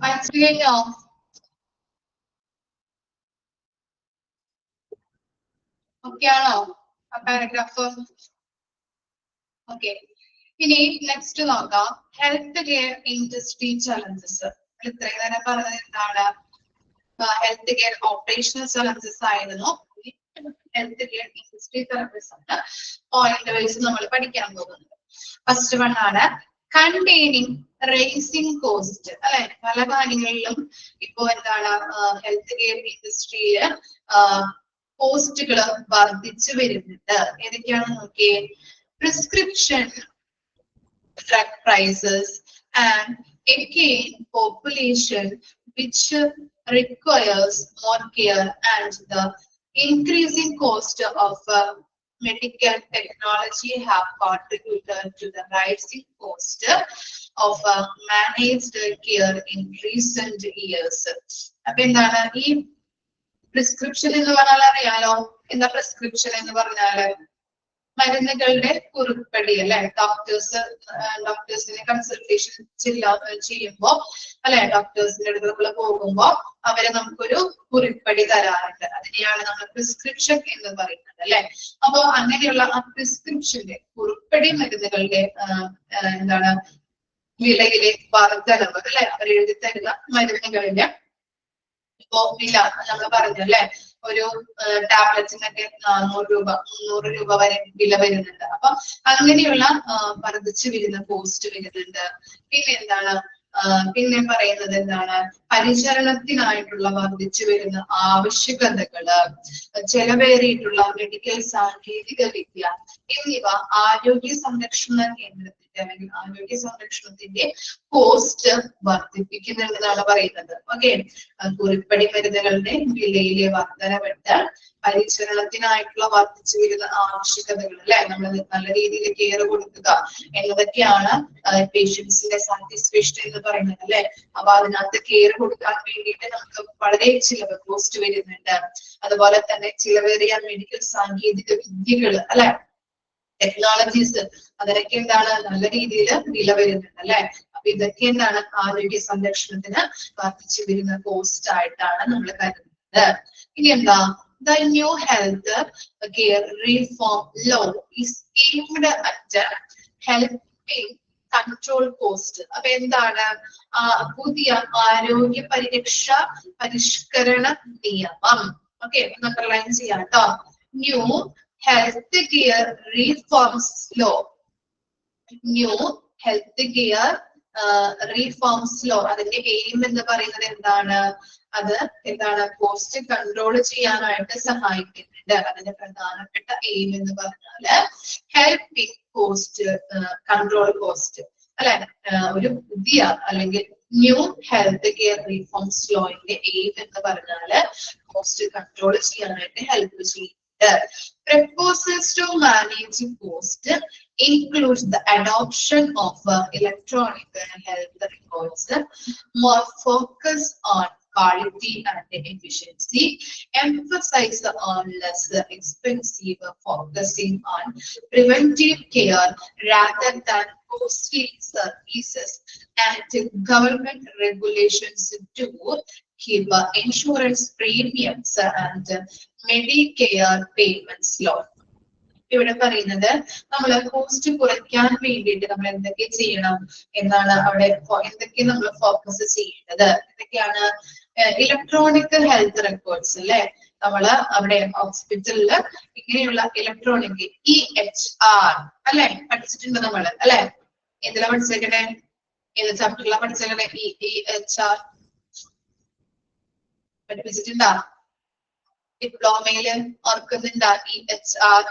വായിച്ചു കഴിഞ്ഞോ? ഓക്കെ ആണോ ആ പാരഗ്രാഫ്? ഓക്കെ. ഇനി നെക്സ്റ്റ് നോക്കാം, ഹെൽത്ത് കെയർ ഇൻഡസ്ട്രി ചലഞ്ചസ്. ഇത്രയും നേരം പറഞ്ഞത് എന്താണ്? ഹെൽത്ത് കെയർ ഓപ്പറേഷണൽ ചലഞ്ചസ് ആയിരുന്നു. ഹെൽത്ത് കെയർ ഇൻഡസ്ട്രി ചലഞ്ചസ് ആണ് പോയിന്റ് വൈസ് നമ്മൾ പഠിക്കാൻ പോകുന്നത്. ഫസ്റ്റ് വൺ ആണ് കണ്ടെയ്നിങ് റേസിംഗ് കോസ്റ്റ്, അല്ലെ? പല കാര്യങ്ങളിലും ഇപ്പോ എന്താണ് ഹെൽത്ത് കെയർ ഇൻഡസ്ട്രിയില് കോസ്റ്റുകൾ വർദ്ധിച്ചു വരുന്നുണ്ട്. ഏതൊക്കെയാണെന്ന് നോക്കിയേ. Prescription drug prices and again population which requires more care and the increasing cost of medical technology have contributed to the rising cost of managed care in recent years. അപ്പൊ എന്താണ് ഈ prescription എന്ന് പറഞ്ഞാൽ അറിയാലോ? എന്താ പ്രിസ്ക്രിപ്ഷൻ എന്ന് പറഞ്ഞാല്? മരുന്നുകളുടെ കുറിപ്പടി, അല്ലെ? ഡോക്ടേഴ്സിനെ കൺസൾട്ടേഷൻ ചെയ്യുമ്പോ, അല്ലെ, ഡോക്ടേഴ്സിന്റെ അടുത്ത് നമ്മൾ പോകുമ്പോ അവരെ നമുക്കൊരു കുറിപ്പടി തരാറുണ്ട്. അതിനെയാണ് നമ്മൾ പ്രിസ്ക്രിപ്ഷൻ എന്ന് പറയുന്നത്, അല്ലെ? അപ്പൊ അങ്ങനെയുള്ള ആ പ്രിസ്ക്രിപ്ഷന്റെ കുറിപ്പടി മരുന്നുകളുടെ എന്താണ് വിലയിലെ വർധനവ്, അല്ലെ? അവർ എഴുതി തരുന്ന മരുന്നുകളിലെ ഇപ്പോ വില നമ്മൾ പറഞ്ഞല്ലേ, ഒരു ടാബ്ലറ്റിനൊക്കെ 400 രൂപ 300 രൂപ വരെ വില വരുന്നുണ്ട്. അപ്പൊ അങ്ങനെയുള്ള വർദ്ധിച്ചു വരുന്ന കോസ്റ്റ് വരുന്നുണ്ട്. പിന്നെ എന്താണ് പിന്നെ പറയുന്നത് എന്താണ്? പരിചരണത്തിനായിട്ടുള്ള വർദ്ധിച്ചു വരുന്ന ആവശ്യകതകള്, ചെലവേറിയിട്ടുള്ള മെഡിക്കൽ സാങ്കേതിക വിദ്യ എന്നിവ ആരോഗ്യ സംരക്ഷണ കേന്ദ്രത്തിന്റെ അല്ലെങ്കിൽ ആരോഗ്യ സംരക്ഷണത്തിന്റെ കോസ്റ്റ് വർദ്ധിപ്പിക്കുന്നുണ്ടെന്നാണ് പറയുന്നത്. ഓക്കെ. കുറിപ്പടി മരുന്നുകളുടെ വിലയിലെ വർധനവിട്ട് പരിചരണത്തിനായിട്ടുള്ള വർദ്ധിച്ചു വരുന്ന ആവശ്യകതകൾ, അല്ലെ? നമ്മൾ നല്ല രീതിയിൽ കെയർ കൊടുക്കുക എന്നതൊക്കെയാണ് പേഷ്യൻസിന്റെ സാറ്റിസ്ഫാക്ഷൻ എന്ന് പറയുന്നത്, അല്ലെ? അപ്പൊ അതിനകത്ത് കെയർ കൊടുക്കാൻ വേണ്ടിയിട്ട് നമുക്ക് വളരെ ചിലവ് കോസ്റ്റ് വരുന്നുണ്ട്. അതുപോലെ തന്നെ ചിലവേറിയ മെഡിക്കൽ സാങ്കേതിക വിദ്യകള്, അല്ലെ? ടെക്നോളജീസ്, അതിനൊക്കെ എന്താണ് നല്ല രീതിയിൽ വില വരുന്നുണ്ട്, അല്ലെ? അപ്പൊ ഇതൊക്കെ എന്താണ് ആരോഗ്യ സംരക്ഷണത്തിന് വർദ്ധിച്ചു വരുന്ന കോസ്റ്റ് ആയിട്ടാണ് നമ്മൾ കരുതുന്നത്. ഇനി എന്താ? The new health care reform law is aimed at helping control cost. അപ്പൊ എന്താണ് പുതിയ ആരോഗ്യ പരിരക്ഷ പരിഷ്കരണ നിയമം? ഓക്കെ, അണ്ടർലൈൻ ചെയ്യാം കേട്ടോ. New health care reforms law. New health care reforms law, അതിന്റെ എയിം എന്ന് പറയുന്നത് എന്താണ്? അത് എന്താണ്? കോസ്റ്റ് കൺട്രോൾ ചെയ്യാനായിട്ട് സഹായിക്കുന്നുണ്ട്. അതിന്റെ പ്രധാനപ്പെട്ട എയിം എന്ന് പറഞ്ഞാല് ഹെൽപ്പിംഗ് കോസ്റ്റ് കൺട്രോൾ കോസ്റ്റ്, അല്ലെ? ഒരു പുതിയ അല്ലെങ്കിൽ ന്യൂ ഹെൽത്ത് കെയർ റീഫോംസ് ലോയുടെ എയിം എന്ന് പറഞ്ഞാല് കോസ്റ്റ് കൺട്രോൾ ചെയ്യാനായിട്ട് ഹെൽപ്പ് ചെയ്യുന്നുണ്ട്. Proposals to manage cost includes the adoption of electronic health records, more focus on quality and efficiency, emphasize on less expensive, focusing on preventive care rather than costly services, and government regulations to keep insurance premiums and Medicare payments low. ഇവിടെ പറയുന്നത് നമ്മൾ cost കുറയ്ക്കാൻ വേണ്ടിയിട്ട് നമ്മൾ എന്തൊക്കെ ചെയ്യണം എന്നാണ്. അവിടെ എന്തൊക്കെ നമ്മൾ ഫോക്കസ് ചെയ്യേണ്ടത് എന്തൊക്കെയാണ്? ഇലക്ട്രോണിക് ഹെൽത്ത് റെക്കോർഡ്സ്, അല്ലെ? നമ്മള് അവിടെ ഹോസ്പിറ്റലില് ഇങ്ങനെയുള്ള ഇലക്ട്രോണിക് EHR, അല്ലെ? പഠിച്ചിട്ടുണ്ട് നമ്മള്, അല്ലെ? എന്തിലാ പഠിച്ചേക്കണേ? ഏത് ചാപ്റ്ററിലാ പഠിച്ചേക്കണേ? EHR പഠിപ്പിച്ചിട്ടുണ്ടാ? ഡിപ്ലോമയില് ഓർക്കുന്നുണ്ടാ? EHR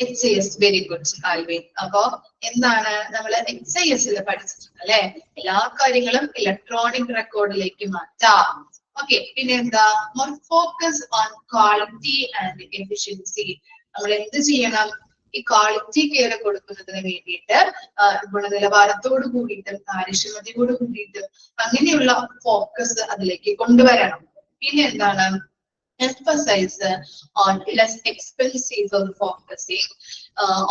HIS. Very good Alvin. അപ്പോ എന്താണ് നമ്മൾ HIS പഠിച്ചിട്ടുണ്ട്, അല്ലെ? എല്ലാ കാര്യങ്ങളും ഇലക്ട്രോണിക് റെക്കോർഡിലേക്ക് മാറ്റാം. ഓക്കെ. പിന്നെ എന്താ? More focus on quality and efficiency. നമ്മൾ എന്ത് ചെയ്യണം? ഈ ക്വാളിറ്റി കെയർ കൊടുക്കുന്നതിന് വേണ്ടിയിട്ട് ഗുണനിലവാരത്തോട് കൂടിയിട്ടും കാര്യക്ഷമതയോട് കൂടിയിട്ടും അങ്ങനെയുള്ള ഫോക്കസ് അതിലേക്ക് കൊണ്ടുവരണം. പിന്നെ എന്താണ്? Emphasize on less expensive focusing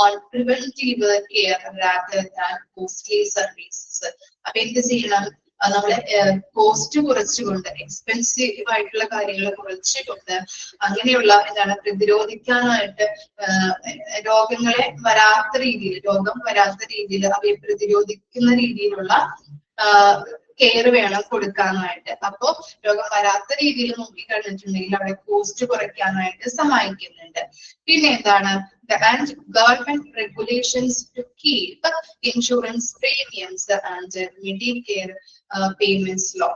on preventive care rather than costly services. അപ്പൊ എന്ത് ചെയ്യണം? നമ്മളെ കോസ്റ്റ് കുറച്ചുകൊണ്ട്, എക്സ്പെൻസീവ് ആയിട്ടുള്ള കാര്യങ്ങൾ കുറച്ചുകൊണ്ട് അങ്ങനെയുള്ള എന്താണ് പ്രതിരോധിക്കാനായിട്ട് രോഗങ്ങളെ വരാത്ത രീതിയിൽ, രോഗം വരാത്ത രീതിയിൽ അവയെ പ്രതിരോധിക്കുന്ന രീതിയിലുള്ള കെയർ വേണം കൊടുക്കാനായിട്ട്. അപ്പോ രോഗം വരാത്ത രീതിയിൽ നോക്കിക്കഴിഞ്ഞിട്ടുണ്ടെങ്കിൽ അവിടെ കോസ്റ്റ് കുറയ്ക്കാനായിട്ട് സഹായിക്കുന്നുണ്ട്. പിന്നെ എന്താണ് government regulations to keep insurance premiums and Medicare payments low.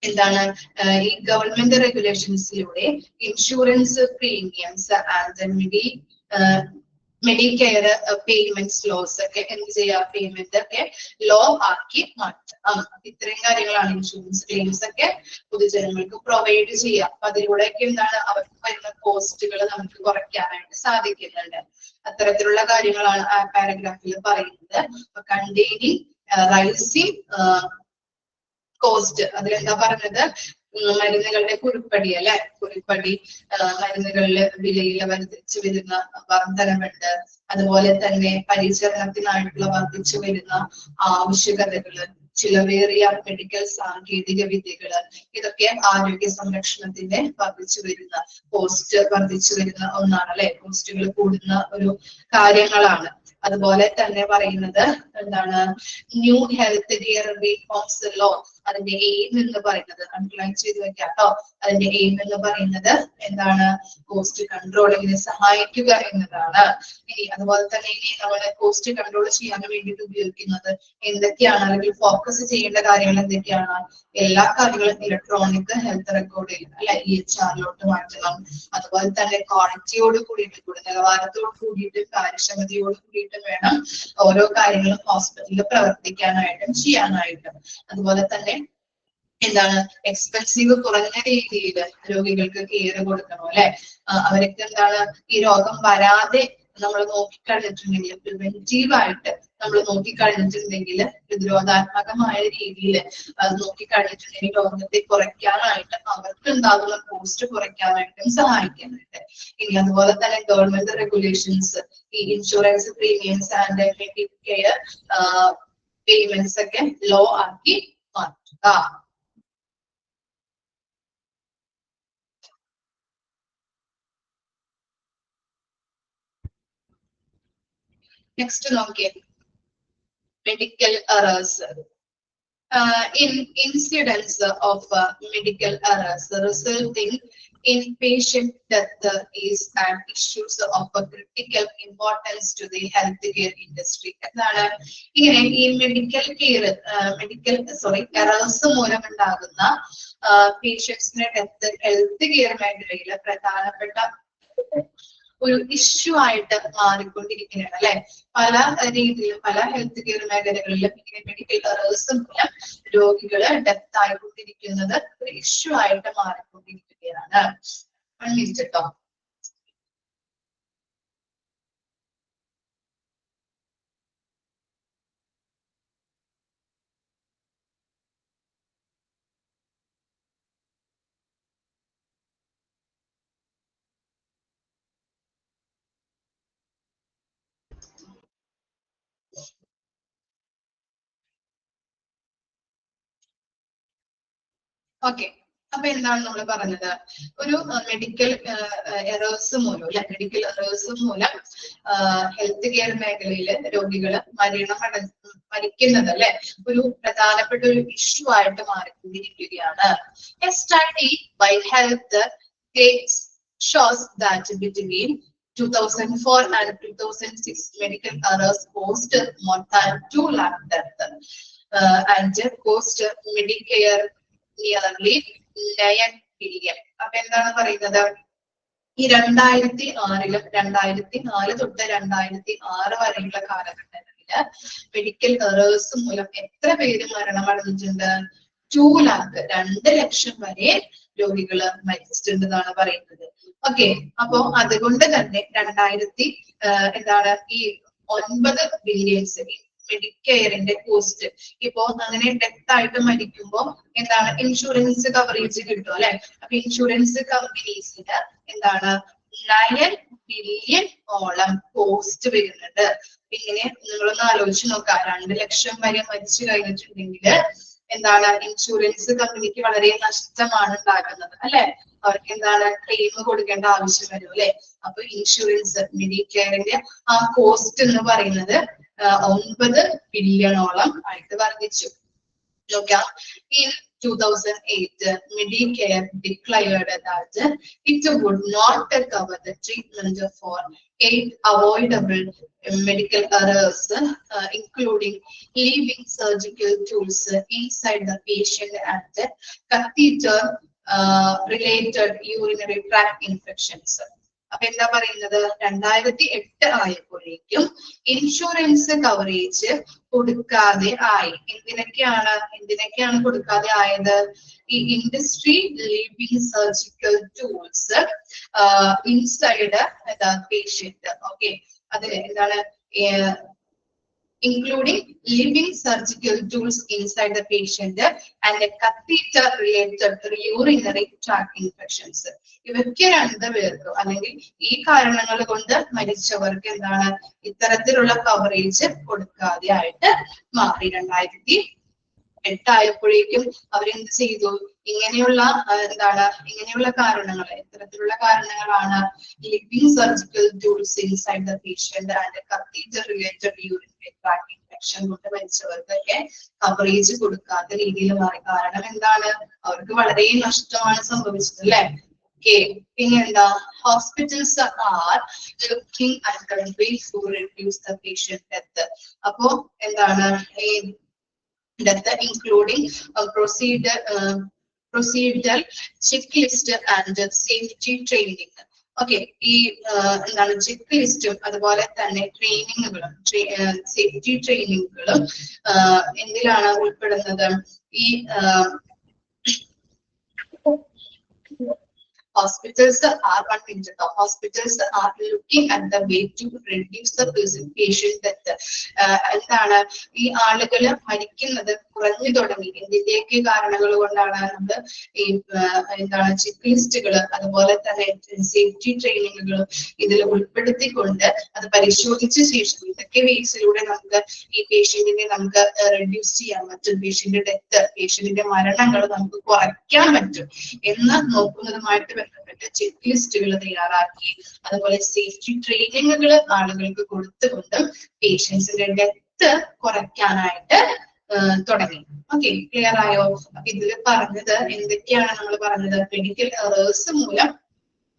എന്താണ് ഈ ഗവൺമെന്റ് റെഗുലേഷൻസിലൂടെ insurance premiums and Medicare payments ലോസ് ഒക്കെ എന്ത് ചെയ്യാ, പേയ്മെന്റ് ഒക്കെ ലോ ആക്കി മാറ്റാം. ഇത്രയും കാര്യങ്ങളാണ് ഇൻഷുറൻസ് ക്ലെയിംസ് ഒക്കെ പൊതുജനങ്ങൾക്ക് പ്രൊവൈഡ് ചെയ്യുക. അപ്പൊ അതിലൂടെയൊക്കെ എന്താണ് അവർക്ക് വരുന്ന കോസ്റ്റുകൾ നമുക്ക് കുറയ്ക്കാനായിട്ട് സാധിക്കുന്നുണ്ട്. അത്തരത്തിലുള്ള കാര്യങ്ങളാണ് ആ പാരഗ്രാഫിൽ പറയുന്നത്. കണ്ടെയ്നിങ് റൈസിംഗ് കോസ്റ്റ്, അതിലെന്താ പറഞ്ഞത്, മരുന്നുകളുടെ കുറിപ്പടി അല്ലെ, കുറിപ്പടി മരുന്നുകളില് വിലയിൽ വർദ്ധിച്ചു വരുന്ന വർധനവുണ്ട്. അതുപോലെ തന്നെ പരിചരണത്തിനായിട്ടുള്ള വർദ്ധിച്ചു വരുന്ന ആവശ്യകതകള്, ചിലവേറിയ മെഡിക്കൽ സാങ്കേതിക വിദ്യകള്, ഇതൊക്കെ ആരോഗ്യ സംരക്ഷണത്തിന്റെ വർദ്ധിച്ചു വരുന്ന കോസ്റ്റ്, വർദ്ധിച്ചു വരുന്ന ഒന്നാണ് അല്ലെ, കോസ്റ്റുകൾ കൂടുന്ന ഒരു കാര്യങ്ങളാണ്. അതുപോലെ തന്നെ പറയുന്നത് എന്താണ്, new health care reforms law, അതിന്റെ എയിം എന്ന് പറയുന്നത് അണ്ടർലൈൻ ചെയ്ത് വെക്കാം കേട്ടോ. അതിന്റെ എയിം എന്ന് പറയുന്നത് എന്താണ്, കോസ്റ്റ് കൺട്രോളിങ്ങിനെ സഹായിക്കുക എന്നതാണ്. ഇനി അതുപോലെ തന്നെ ഇനി നമ്മള് കോസ്റ്റ് കൺട്രോൾ ചെയ്യാൻ വേണ്ടിയിട്ട് ഉപയോഗിക്കുന്നത് എന്തൊക്കെയാണ്, അല്ലെങ്കിൽ ഫോക്കസ് ചെയ്യേണ്ട കാര്യങ്ങൾ എന്തൊക്കെയാണ്, എല്ലാ കാര്യങ്ങളും ഇലക്ട്രോണിക് ഹെൽത്ത് റെക്കോർഡിൽ അല്ലെ EHR മാറ്റണം. അതുപോലെ തന്നെ ക്വാളിറ്റിയോട് കൂടിയിട്ട്, ഗുണനിലവാരത്തോട് കൂടിയിട്ട്, കാര്യക്ഷമതയോട് കൂടിയിട്ട് വേണം ഓരോ കാര്യങ്ങളും ഹോസ്പിറ്റലിൽ പ്രവർത്തിക്കാനായിട്ടും ചെയ്യാനായിട്ടും. അതുപോലെ തന്നെ എന്താണ്, എക്സ്പെൻസീവ് കുറഞ്ഞ രീതിയിൽ രോഗികൾക്ക് കെയർ കൊടുക്കണം അല്ലെ. അവർക്ക് എന്താണ്, ഈ രോഗം വരാതെ നമ്മൾ നോക്കിക്കഴിഞ്ഞിട്ടുണ്ടെങ്കിൽ, പ്രിവെന്റീവ് ആയിട്ട് നമ്മൾ നോക്കിക്കഴിഞ്ഞിട്ടുണ്ടെങ്കിൽ, പ്രതിരോധാത്മകമായ രീതിയിൽ നോക്കിക്കഴിഞ്ഞിട്ടുണ്ടെങ്കിൽ രോഗത്തെ കുറയ്ക്കാനായിട്ട്, അവർക്ക് ഉണ്ടാകുന്ന കോസ്റ്റ് കുറയ്ക്കാനായിട്ടും സഹായിക്കുന്നുണ്ട്. ഇനി അതുപോലെ തന്നെ ഗവൺമെന്റ് റെഗുലേഷൻസ്, ഈ insurance premiums and Medicare payments ഒക്കെ ലോ ആക്കി മാറ്റുക. നെക്സ്റ്റ് നോക്കിയേ, medical errors. In incidents of medical errors resulting in patient death is an issue of a critical importance to the healthcare industry. എന്താണ്, ഇങ്ങനെ ഈ errors മൂലമുണ്ടാകുന്ന പേഷ്യൻസിന്റെ death health care മേഖലയിൽ പ്രധാനപ്പെട്ട ഒരു ഇഷ്യൂ ആയിട്ട് മാറിക്കൊണ്ടിരിക്കുകയാണ് അല്ലെ. പല രീതിയിലും പല ഹെൽത്ത് കെയർ മേഖലകളിലും ഇങ്ങനെ മെഡിക്കൽ എറേഴ്സ് മൂലം രോഗികള് ഡെത്ത് ആയിക്കൊണ്ടിരിക്കുന്നത് ഒരു ഇഷ്യൂ ആയിട്ട് മാറിക്കൊണ്ടിരിക്കുകയാണ്. കേട്ടോ. ഓക്കെ, അപ്പൊ എന്താണ് നമ്മൾ പറഞ്ഞത്, ഒരു മെഡിക്കൽ എറേഴ്സ് മൂലം അല്ലെ, മെഡിക്കൽ എറേഴ്സ് മൂലം ഹെൽത്ത് കെയർ മേഖലയിൽ രോഗികള് മരിക്കുന്നത് അല്ലെ ഒരു പ്രധാനപ്പെട്ട ഒരു ഇഷ്യൂ ആയിട്ട് മാറിക്കൊണ്ടിരിക്കുകയാണ്. A study by Health Gates shows that between 2004 and 2006 medical errors caused more than 2 lakh deaths and cost Medicare nearly 9 billion. അപ്പൊ എന്താണ് പറയുന്നത്, ഈ 2006-ലും 2004 തൊട്ട് 2006 വരെയുള്ള കാലഘട്ടങ്ങളില് മെഡിക്കൽ എറേഴ്സ് മൂലം എത്ര പേര് മരണമടഞ്ഞിട്ടുണ്ട്? 2 lakh, 2 ലക്ഷം വരെ രോഗികള് മരിച്ചിട്ടുണ്ടെന്നാണ് പറയുന്നത്. ഓക്കെ, അപ്പോ അതുകൊണ്ട് തന്നെ എന്താണ് ഈ 9 ബില്യൺസ് മെഡിക്കെയറിന്റെ കോസ്റ്റ് ഇപ്പോ അങ്ങനെ ഡെത്ത് ആയിട്ട് മരിക്കുമ്പോ എന്താണ് ഇൻഷുറൻസ് കവറേജ് കിട്ടും അല്ലെ. അപ്പൊ ഇൻഷുറൻസ് കമ്പനീസിന് എന്താണ് 9 ബില്യൺ ഓളം കോസ്റ്റ് വരുന്നുണ്ട്. ഇങ്ങനെ നിങ്ങളൊന്ന് ആലോചിച്ച് നോക്കാം, 2 ലക്ഷം വരെ മരിച്ചു കഴിഞ്ഞിട്ടുണ്ടെങ്കിൽ എന്താണ് ഇൻഷുറൻസ് കമ്പനിക്ക് വളരെ നഷ്ടമാണ് ഉണ്ടാക്കുന്നത് അല്ലെ. അവർക്ക് എന്താണ് ക്ലെയിം കൊടുക്കേണ്ട ആവശ്യം വരും അല്ലെ. അപ്പൊ ഇൻഷുറൻസ് മെഡിക്കെയറിന്റെ ആ കോസ്റ്റ് എന്ന് പറയുന്നത് 9 ബില്യണോളം ആയിട്ട് വർദ്ധിച്ചു. നോക്കാം, in 2008 Medicare declared that it would not cover the treatment for 8 avoidable medical errors, including leaving surgical tools inside the patient and catheter related urinary tract infections. അപ്പൊ എന്താ പറയുന്നത്, 2008 ആയപ്പോഴേക്കും ഇൻഷുറൻസ് കവറേജ് കൊടുക്കാതെ ആയി. എന്തിനൊക്കെയാണ് കൊടുക്കാതെ ആയത്? ഈ industry living surgical tools inside patient. Okay, അത് എന്താണ്, including living surgical tools inside the patient and a catheter related urinary tract infections. ഇവയ്ക്ക് രണ്ടുപേർക്കും അല്ലെങ്കിൽ ഈ കാരണങ്ങൾ കൊണ്ട് മരിച്ചവർക്ക് എന്താണ് ഇത്തരത്തിലുള്ള കവറേജ് കൊടുക്കാതെ ആയിട്ട് മാറി. 2008 ആയപ്പോഴേക്കും അവരെന്ത് ചെയ്തു, ഇങ്ങനെയുള്ള ഇങ്ങനെയുള്ള കാരണങ്ങൾ, ഇത്തരത്തിലുള്ള കാരണങ്ങളാണ് living surgical tools inside the patient and catheter related urinary tract infection കൊണ്ട് മരിച്ചവർക്കൊക്കെ കവറേജ് കൊടുക്കാത്ത രീതിയിൽ മാറി. കാരണം എന്താണ്, അവർക്ക് വളരെ നഷ്ടമാണ് സംഭവിച്ചത് അല്ലെ. ഓക്കെ, പിന്നെ എന്താ, hospitals are looking at ways to reduce the patient death. അപ്പോ എന്താണ് ഈ death including procedural checklist and safety training. Okay, ഈ എന്താണ് ചെക്ക് ലിസ്റ്റും അതുപോലെ തന്നെ ട്രെയിനിങ്ങുകളും സേഫ്റ്റി ട്രെയിനിങ്ങുകളും എന്തിലാണ് ഉൾപ്പെടുന്നത്? ഈ hospitals are looking at the way to reduce the patient death. എന്താണ് ഈ ആളുകൾ മരിക്കുന്നത് കുറഞ്ഞു തുടങ്ങി. എന്തിന്റെയൊക്കെ കാരണങ്ങൾ കൊണ്ടാണ്? നമ്മൾ ഈ എന്താണ് ചെക്ക് ലിസ്റ്റുകൾ അതുപോലെ തന്നെ സേഫ്റ്റി ട്രെയിനിങ്ങുകൾ ഇതിൽ ഉൾപ്പെടുത്തിക്കൊണ്ട് അത് പരിശോധിച്ച ശേഷം ഇതൊക്കെ വേസിലൂടെ നമുക്ക് ഈ പേഷ്യന്റിനെ നമുക്ക് റെഡ്യൂസ് ചെയ്യാൻ പറ്റും, പേഷ്യന്റ് ഡെത്ത്, പേഷ്യന്റിന്റെ മരണങ്ങൾ നമുക്ക് കുറയ്ക്കാൻ പറ്റും എന്ന് നോക്കുന്നതുമായിട്ട് ബന്ധപ്പെട്ട ചെക്ക് ലിസ്റ്റുകൾ തയ്യാറാക്കി അതുപോലെ സേഫ്റ്റി ട്രെയിനിങ്ങുകൾ ആളുകൾക്ക് കൊടുത്തുകൊണ്ട് പേഷ്യൻസിന്റെ ഡെത്ത് കുറയ്ക്കാനായിട്ട് തുടങ്ങി. ഓക്കെ, ക്ലിയർ ആയോ? അപ്പൊ ഇതിൽ പറഞ്ഞത് എന്തൊക്കെയാണ് നമ്മൾ പറഞ്ഞത്? മെഡിക്കൽ എറേഴ്സ് മൂലം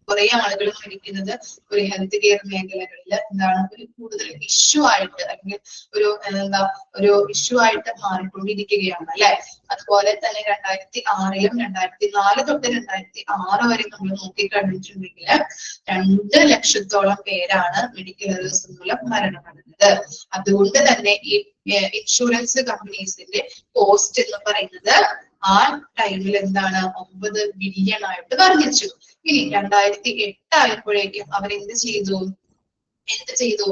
കുറെ ആളുകൾ മരിക്കുന്നത് ഒരു ഹെൽത്ത് കെയർ മേഖലകളിൽ എന്താണ് ഒരു കൂടുതൽ ഇഷ്യൂ ആയിട്ട് അല്ലെങ്കിൽ ഒരു ഇഷ്യൂ ആയിട്ട് മാറിക്കൊണ്ടിരിക്കുകയാണ് അല്ലെ. അതുപോലെ തന്നെ 2006 2004 തൊട്ട് 2006 വരെ നമ്മൾ നോക്കിക്കഴിഞ്ഞിട്ടുണ്ടെങ്കിൽ 2 ലക്ഷത്തോളം പേരാണ് മെഡിക്കൽ എറേഴ്സ് മൂലം മരണപ്പെടുന്നത്. അതുകൊണ്ട് തന്നെ ഈ ഇൻഷുറൻസ് കമ്പനീസിന്റെ കോസ്റ്റ് എന്ന് പറയുന്നത് ആ ടൈമിൽ എന്താണ് 9 ബില്യൺ ആയിട്ട് വർദ്ധിച്ചു. ഇനി 2008 ആയപ്പോഴേക്കും അവരെന്ത് ചെയ്തു?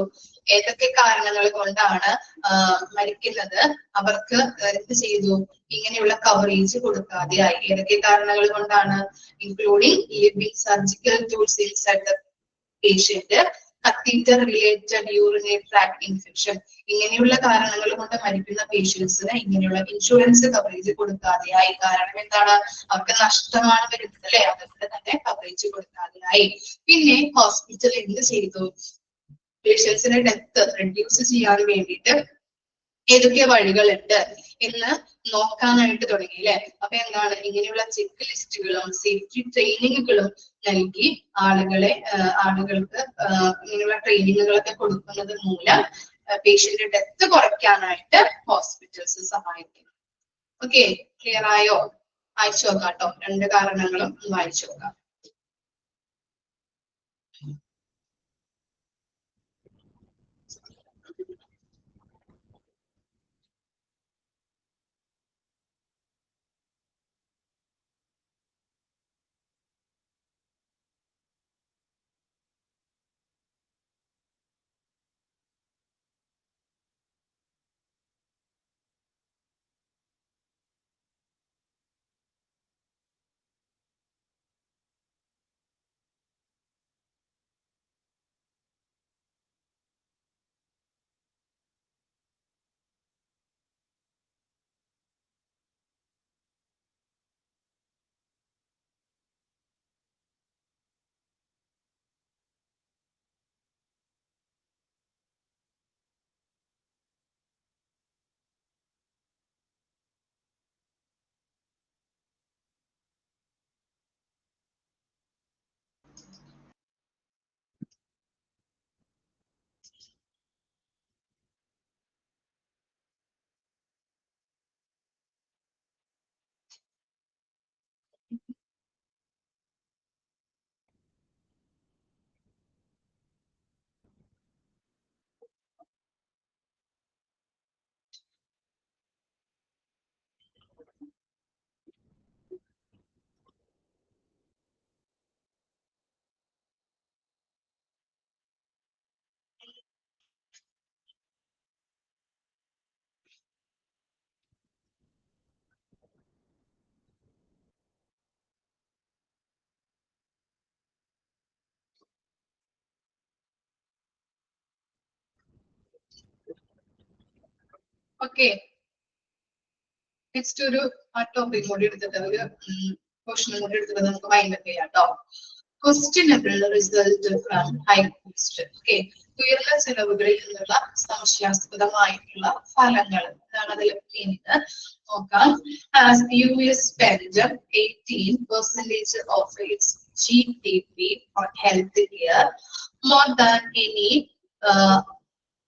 ഏതൊക്കെ കാരണങ്ങൾ കൊണ്ടാണ് മരിക്കുന്നത് അവർക്ക് എന്ത് ചെയ്തു? ഇങ്ങനെയുള്ള കവറേജ് കൊടുക്കാതെയായി. ഏതൊക്കെ കാരണങ്ങൾ കൊണ്ടാണ്? Including living surgical tools inside the patient, catheter related urinary tract infection. ഇങ്ങനെയുള്ള കാരണങ്ങൾ കൊണ്ട് മരിക്കുന്ന പേഷ്യൻസിന് ഇങ്ങനെയുള്ള ഇൻഷുറൻസ് കവറേജ് കൊടുക്കാതെയായി. കാരണം എന്താണ്? അവർക്ക് നഷ്ടമാണ് വരുന്നത് അല്ലെ. അതുകൊണ്ട് തന്നെ കവറേജ് കൊടുക്കാതെയായി. പിന്നെ ഹോസ്പിറ്റൽ എന്ത് ചെയ്തു? പേഷ്യൻസിന്റെ ഡെത്ത് റെഡ്യൂസ് ചെയ്യാൻ വേണ്ടിയിട്ട് ഏതൊക്കെ വഴികളുണ്ട് എന്ന് നോക്കാനായിട്ട് തുടങ്ങി അല്ലെ. അപ്പൊ എന്താണ്, ഇങ്ങനെയുള്ള ചെക്ക് ലിസ്റ്റുകളും സേഫ്റ്റി ട്രെയിനിങ്ങുകളും നൽകി ആളുകൾക്ക് ഇങ്ങനെയുള്ള ട്രെയിനിങ്ങുകളൊക്കെ കൊടുക്കുന്നത് മൂലം പേഷ്യന്റ് ഡെത്ത് കുറയ്ക്കാനായിട്ട് ഹോസ്പിറ്റൽസ് സഹായിക്കുന്നു. ഓക്കെ, ക്ലിയർ ആയോ? വായിച്ചു നോക്കാം കേട്ടോ, 2 കാരണങ്ങളും വായിച്ചു നോക്കാം. ഓക്കെ, നെക്സ്റ്റ് ഒരു ടോപ്പിക് കൂടി എടുത്തിട്ട് ഒരു ക്വസ്റ്റനും കൂടി എടുത്തിട്ട് നമുക്ക് വൈൻഡപ്പ് ചെയ്യാം കേട്ടോ. Questionable result from high cost. Okay, ഉയർന്ന ചെലവുകളിൽ നിന്നുള്ള സംശയാസ്പദമായിട്ടുള്ള ഫലങ്ങൾ എന്നാണ് അതിൽ മീനിങ്. നോക്കാം. As US spent 18% of its GDP on health care, more than any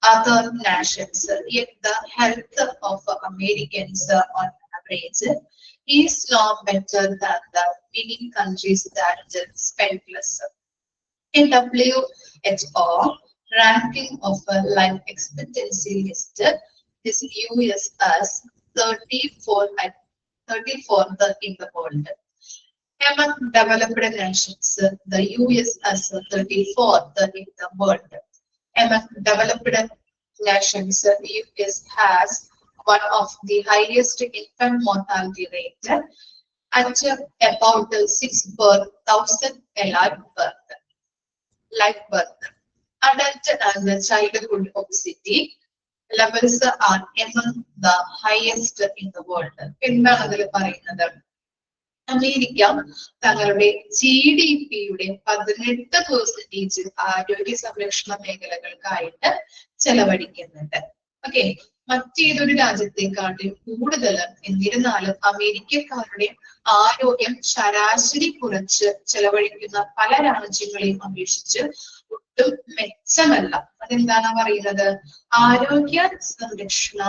other nations, yet the health of Americans on average is no better than the many countries that spend less. In WHO ranking of life expectancy list, this US as 34th in the world. Among developed nations, the US as 34th in the world. Among developed nations, the US has one of the highest infant mortality rate at about 6 per 1,000 live birth. Adult and childhood obesity levels are among the highest in the world. എന്താണ് അതിൽ പറയുന്നത്? America തങ്ങളുടെ GDP-യുടെ 18% ആരോഗ്യ സംരക്ഷണ മേഖലകൾക്കായിട്ട് ചെലവഴിക്കുന്നുണ്ട്. Okay, മറ്റേതൊരു രാജ്യത്തെക്കാളും കൂടുതൽ എന്നിരുന്നാലും അമേരിക്കക്കാരുടെ ആരോഗ്യം ശരാശരി കുറച്ച് ചെലവഴിക്കുന്ന പല രാജ്യങ്ങളെയും അപേക്ഷിച്ച് ഒട്ടും മെച്ചമല്ല. അതെന്താണ് പറയുന്നത്? ആരോഗ്യ സംരക്ഷണ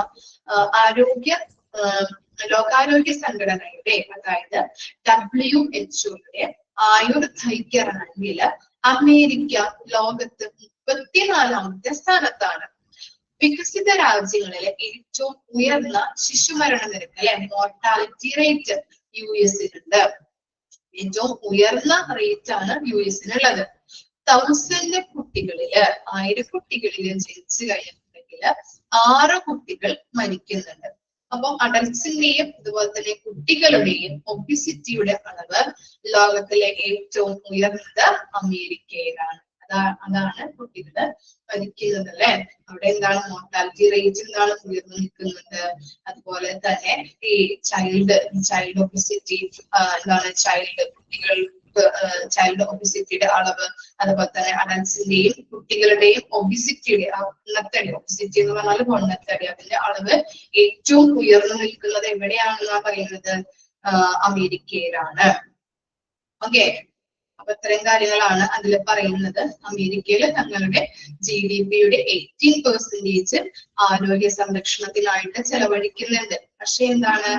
ലോകാരോഗ്യ സംഘടനയുടെ, അതായത് WHO-യുടെ ആയുർദൈർഘ്യ റാങ്കില് അമേരിക്ക ലോകത്ത് 34ാമത്തെ സ്ഥാനത്താണ്. വികസിത രാജ്യങ്ങളിലെ ഏറ്റവും ഉയർന്ന ശിശുമരണ നിരക്ക് അല്ലെ, മോർട്ടാലിറ്റി റേറ്റ് US-നുണ്ട്. ഏറ്റവും ഉയർന്ന റേറ്റ് ആണ് US-നുള്ളത്. 1000 കുട്ടികളില് 1000 കുട്ടികളില് ജനിച്ചു കഴിഞ്ഞിട്ടുണ്ടെങ്കിൽ 6 കുട്ടികൾ മരിക്കുന്നുണ്ട്. അപ്പം അഡൽട്സിന്റെയും അതുപോലെ തന്നെ കുട്ടികളുടെയും ഒബിസിറ്റിയുടെ അളവ് ലോകത്തിലെ ഏറ്റവും ഉയർന്നത് അമേരിക്കയിലാണ്. അതാണ് കുട്ടികള് മരിക്കുന്നത് അല്ലെ. അവിടെ എന്താണ് മോർട്ടാലിറ്റി റേറ്റ് എന്താണ് ഉയർന്നു നിൽക്കുന്നുണ്ട്. അതുപോലെ തന്നെ ഈ ചൈൽഡ് ഒബിസിറ്റി എന്താണ് ചൈൽഡ് ഒബിസിറ്റിയുടെ അളവ്, അതുപോലെ തന്നെ അഡൽട്സിന്റെയും കുട്ടികളുടെയും ഒബിസിറ്റിയുടെ ഒബിസിറ്റി എന്ന് പറഞ്ഞാൽ പൊണ്ണത്തടി, അതിന്റെ അളവ് ഏറ്റവും ഉയർന്നു നിൽക്കുന്നത് എവിടെയാണെന്നാണ് പറയുന്നത്? അമേരിക്കയിലാണ്. ഓക്കെ, അപ്പൊ ഇത്രയും കാര്യങ്ങളാണ് അതിൽ പറയുന്നത്. അമേരിക്കയിൽ തങ്ങളുടെ GDP-യുടെ 18% ആരോഗ്യ സംരക്ഷണത്തിനായിട്ട് ചെലവഴിക്കുന്നുണ്ട്. പക്ഷെ എന്താണ്,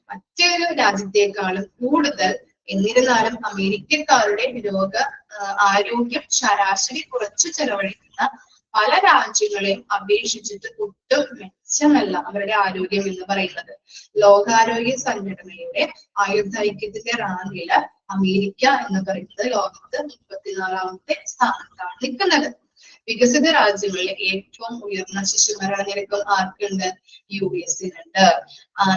മറ്റൊരു രാജ്യത്തെക്കാളും കൂടുതൽ എന്നിരുന്നാലും അമേരിക്കക്കാരുടെ ആരോഗ്യം ശരാശരി കുറച്ച് ചെലവഴിക്കുന്ന പല രാജ്യങ്ങളെയും അപേക്ഷിച്ചിട്ട് ഒട്ടും മെച്ചമല്ല അവരുടെ ആരോഗ്യം എന്ന് പറയുന്നത്. ലോകാരോഗ്യ സംഘടനയുടെ ആയുർദൈർഘ്യത്തിന്റെ റാങ്കില് അമേരിക്ക എന്ന് പറയുന്നത് ലോകത്ത് 34ാമത്തെ സ്ഥാനത്താണ് നിൽക്കുന്നത്. വികസിത രാജ്യങ്ങളിലെ ഏറ്റവും ഉയർന്ന ശിശുമരണ നിരക്ക് ആർക്കുണ്ട്? US-നുണ്ട്.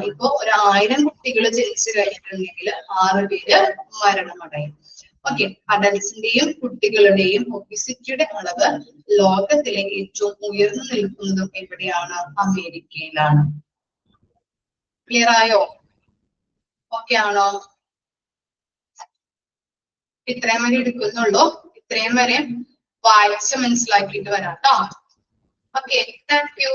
ഇപ്പോ 1000 കുട്ടികൾ ജനിച്ചു കഴിഞ്ഞിട്ടുണ്ടെങ്കിൽ 6 പേര് മരണമടയും. ഓക്കെ, അഡൽട്സിന്റെയും കുട്ടികളുടെയും ഒബിസിറ്റിയുടെ അളവ് ലോകത്തിലെ ഏറ്റവും ഉയർന്നു നിൽക്കുന്നതും എവിടെയാണ്? അമേരിക്കയിലാണ്. ക്ലിയർ ആയോ? ഓക്കെ ആണോ? ഇത്രയും വരെ എടുക്കുന്നുള്ളൂ. ഇത്രയും വരെ വായിച്ച് മനസ്സിലാക്കിയിട്ട് വരാം കേട്ടോ. Okay, thank you.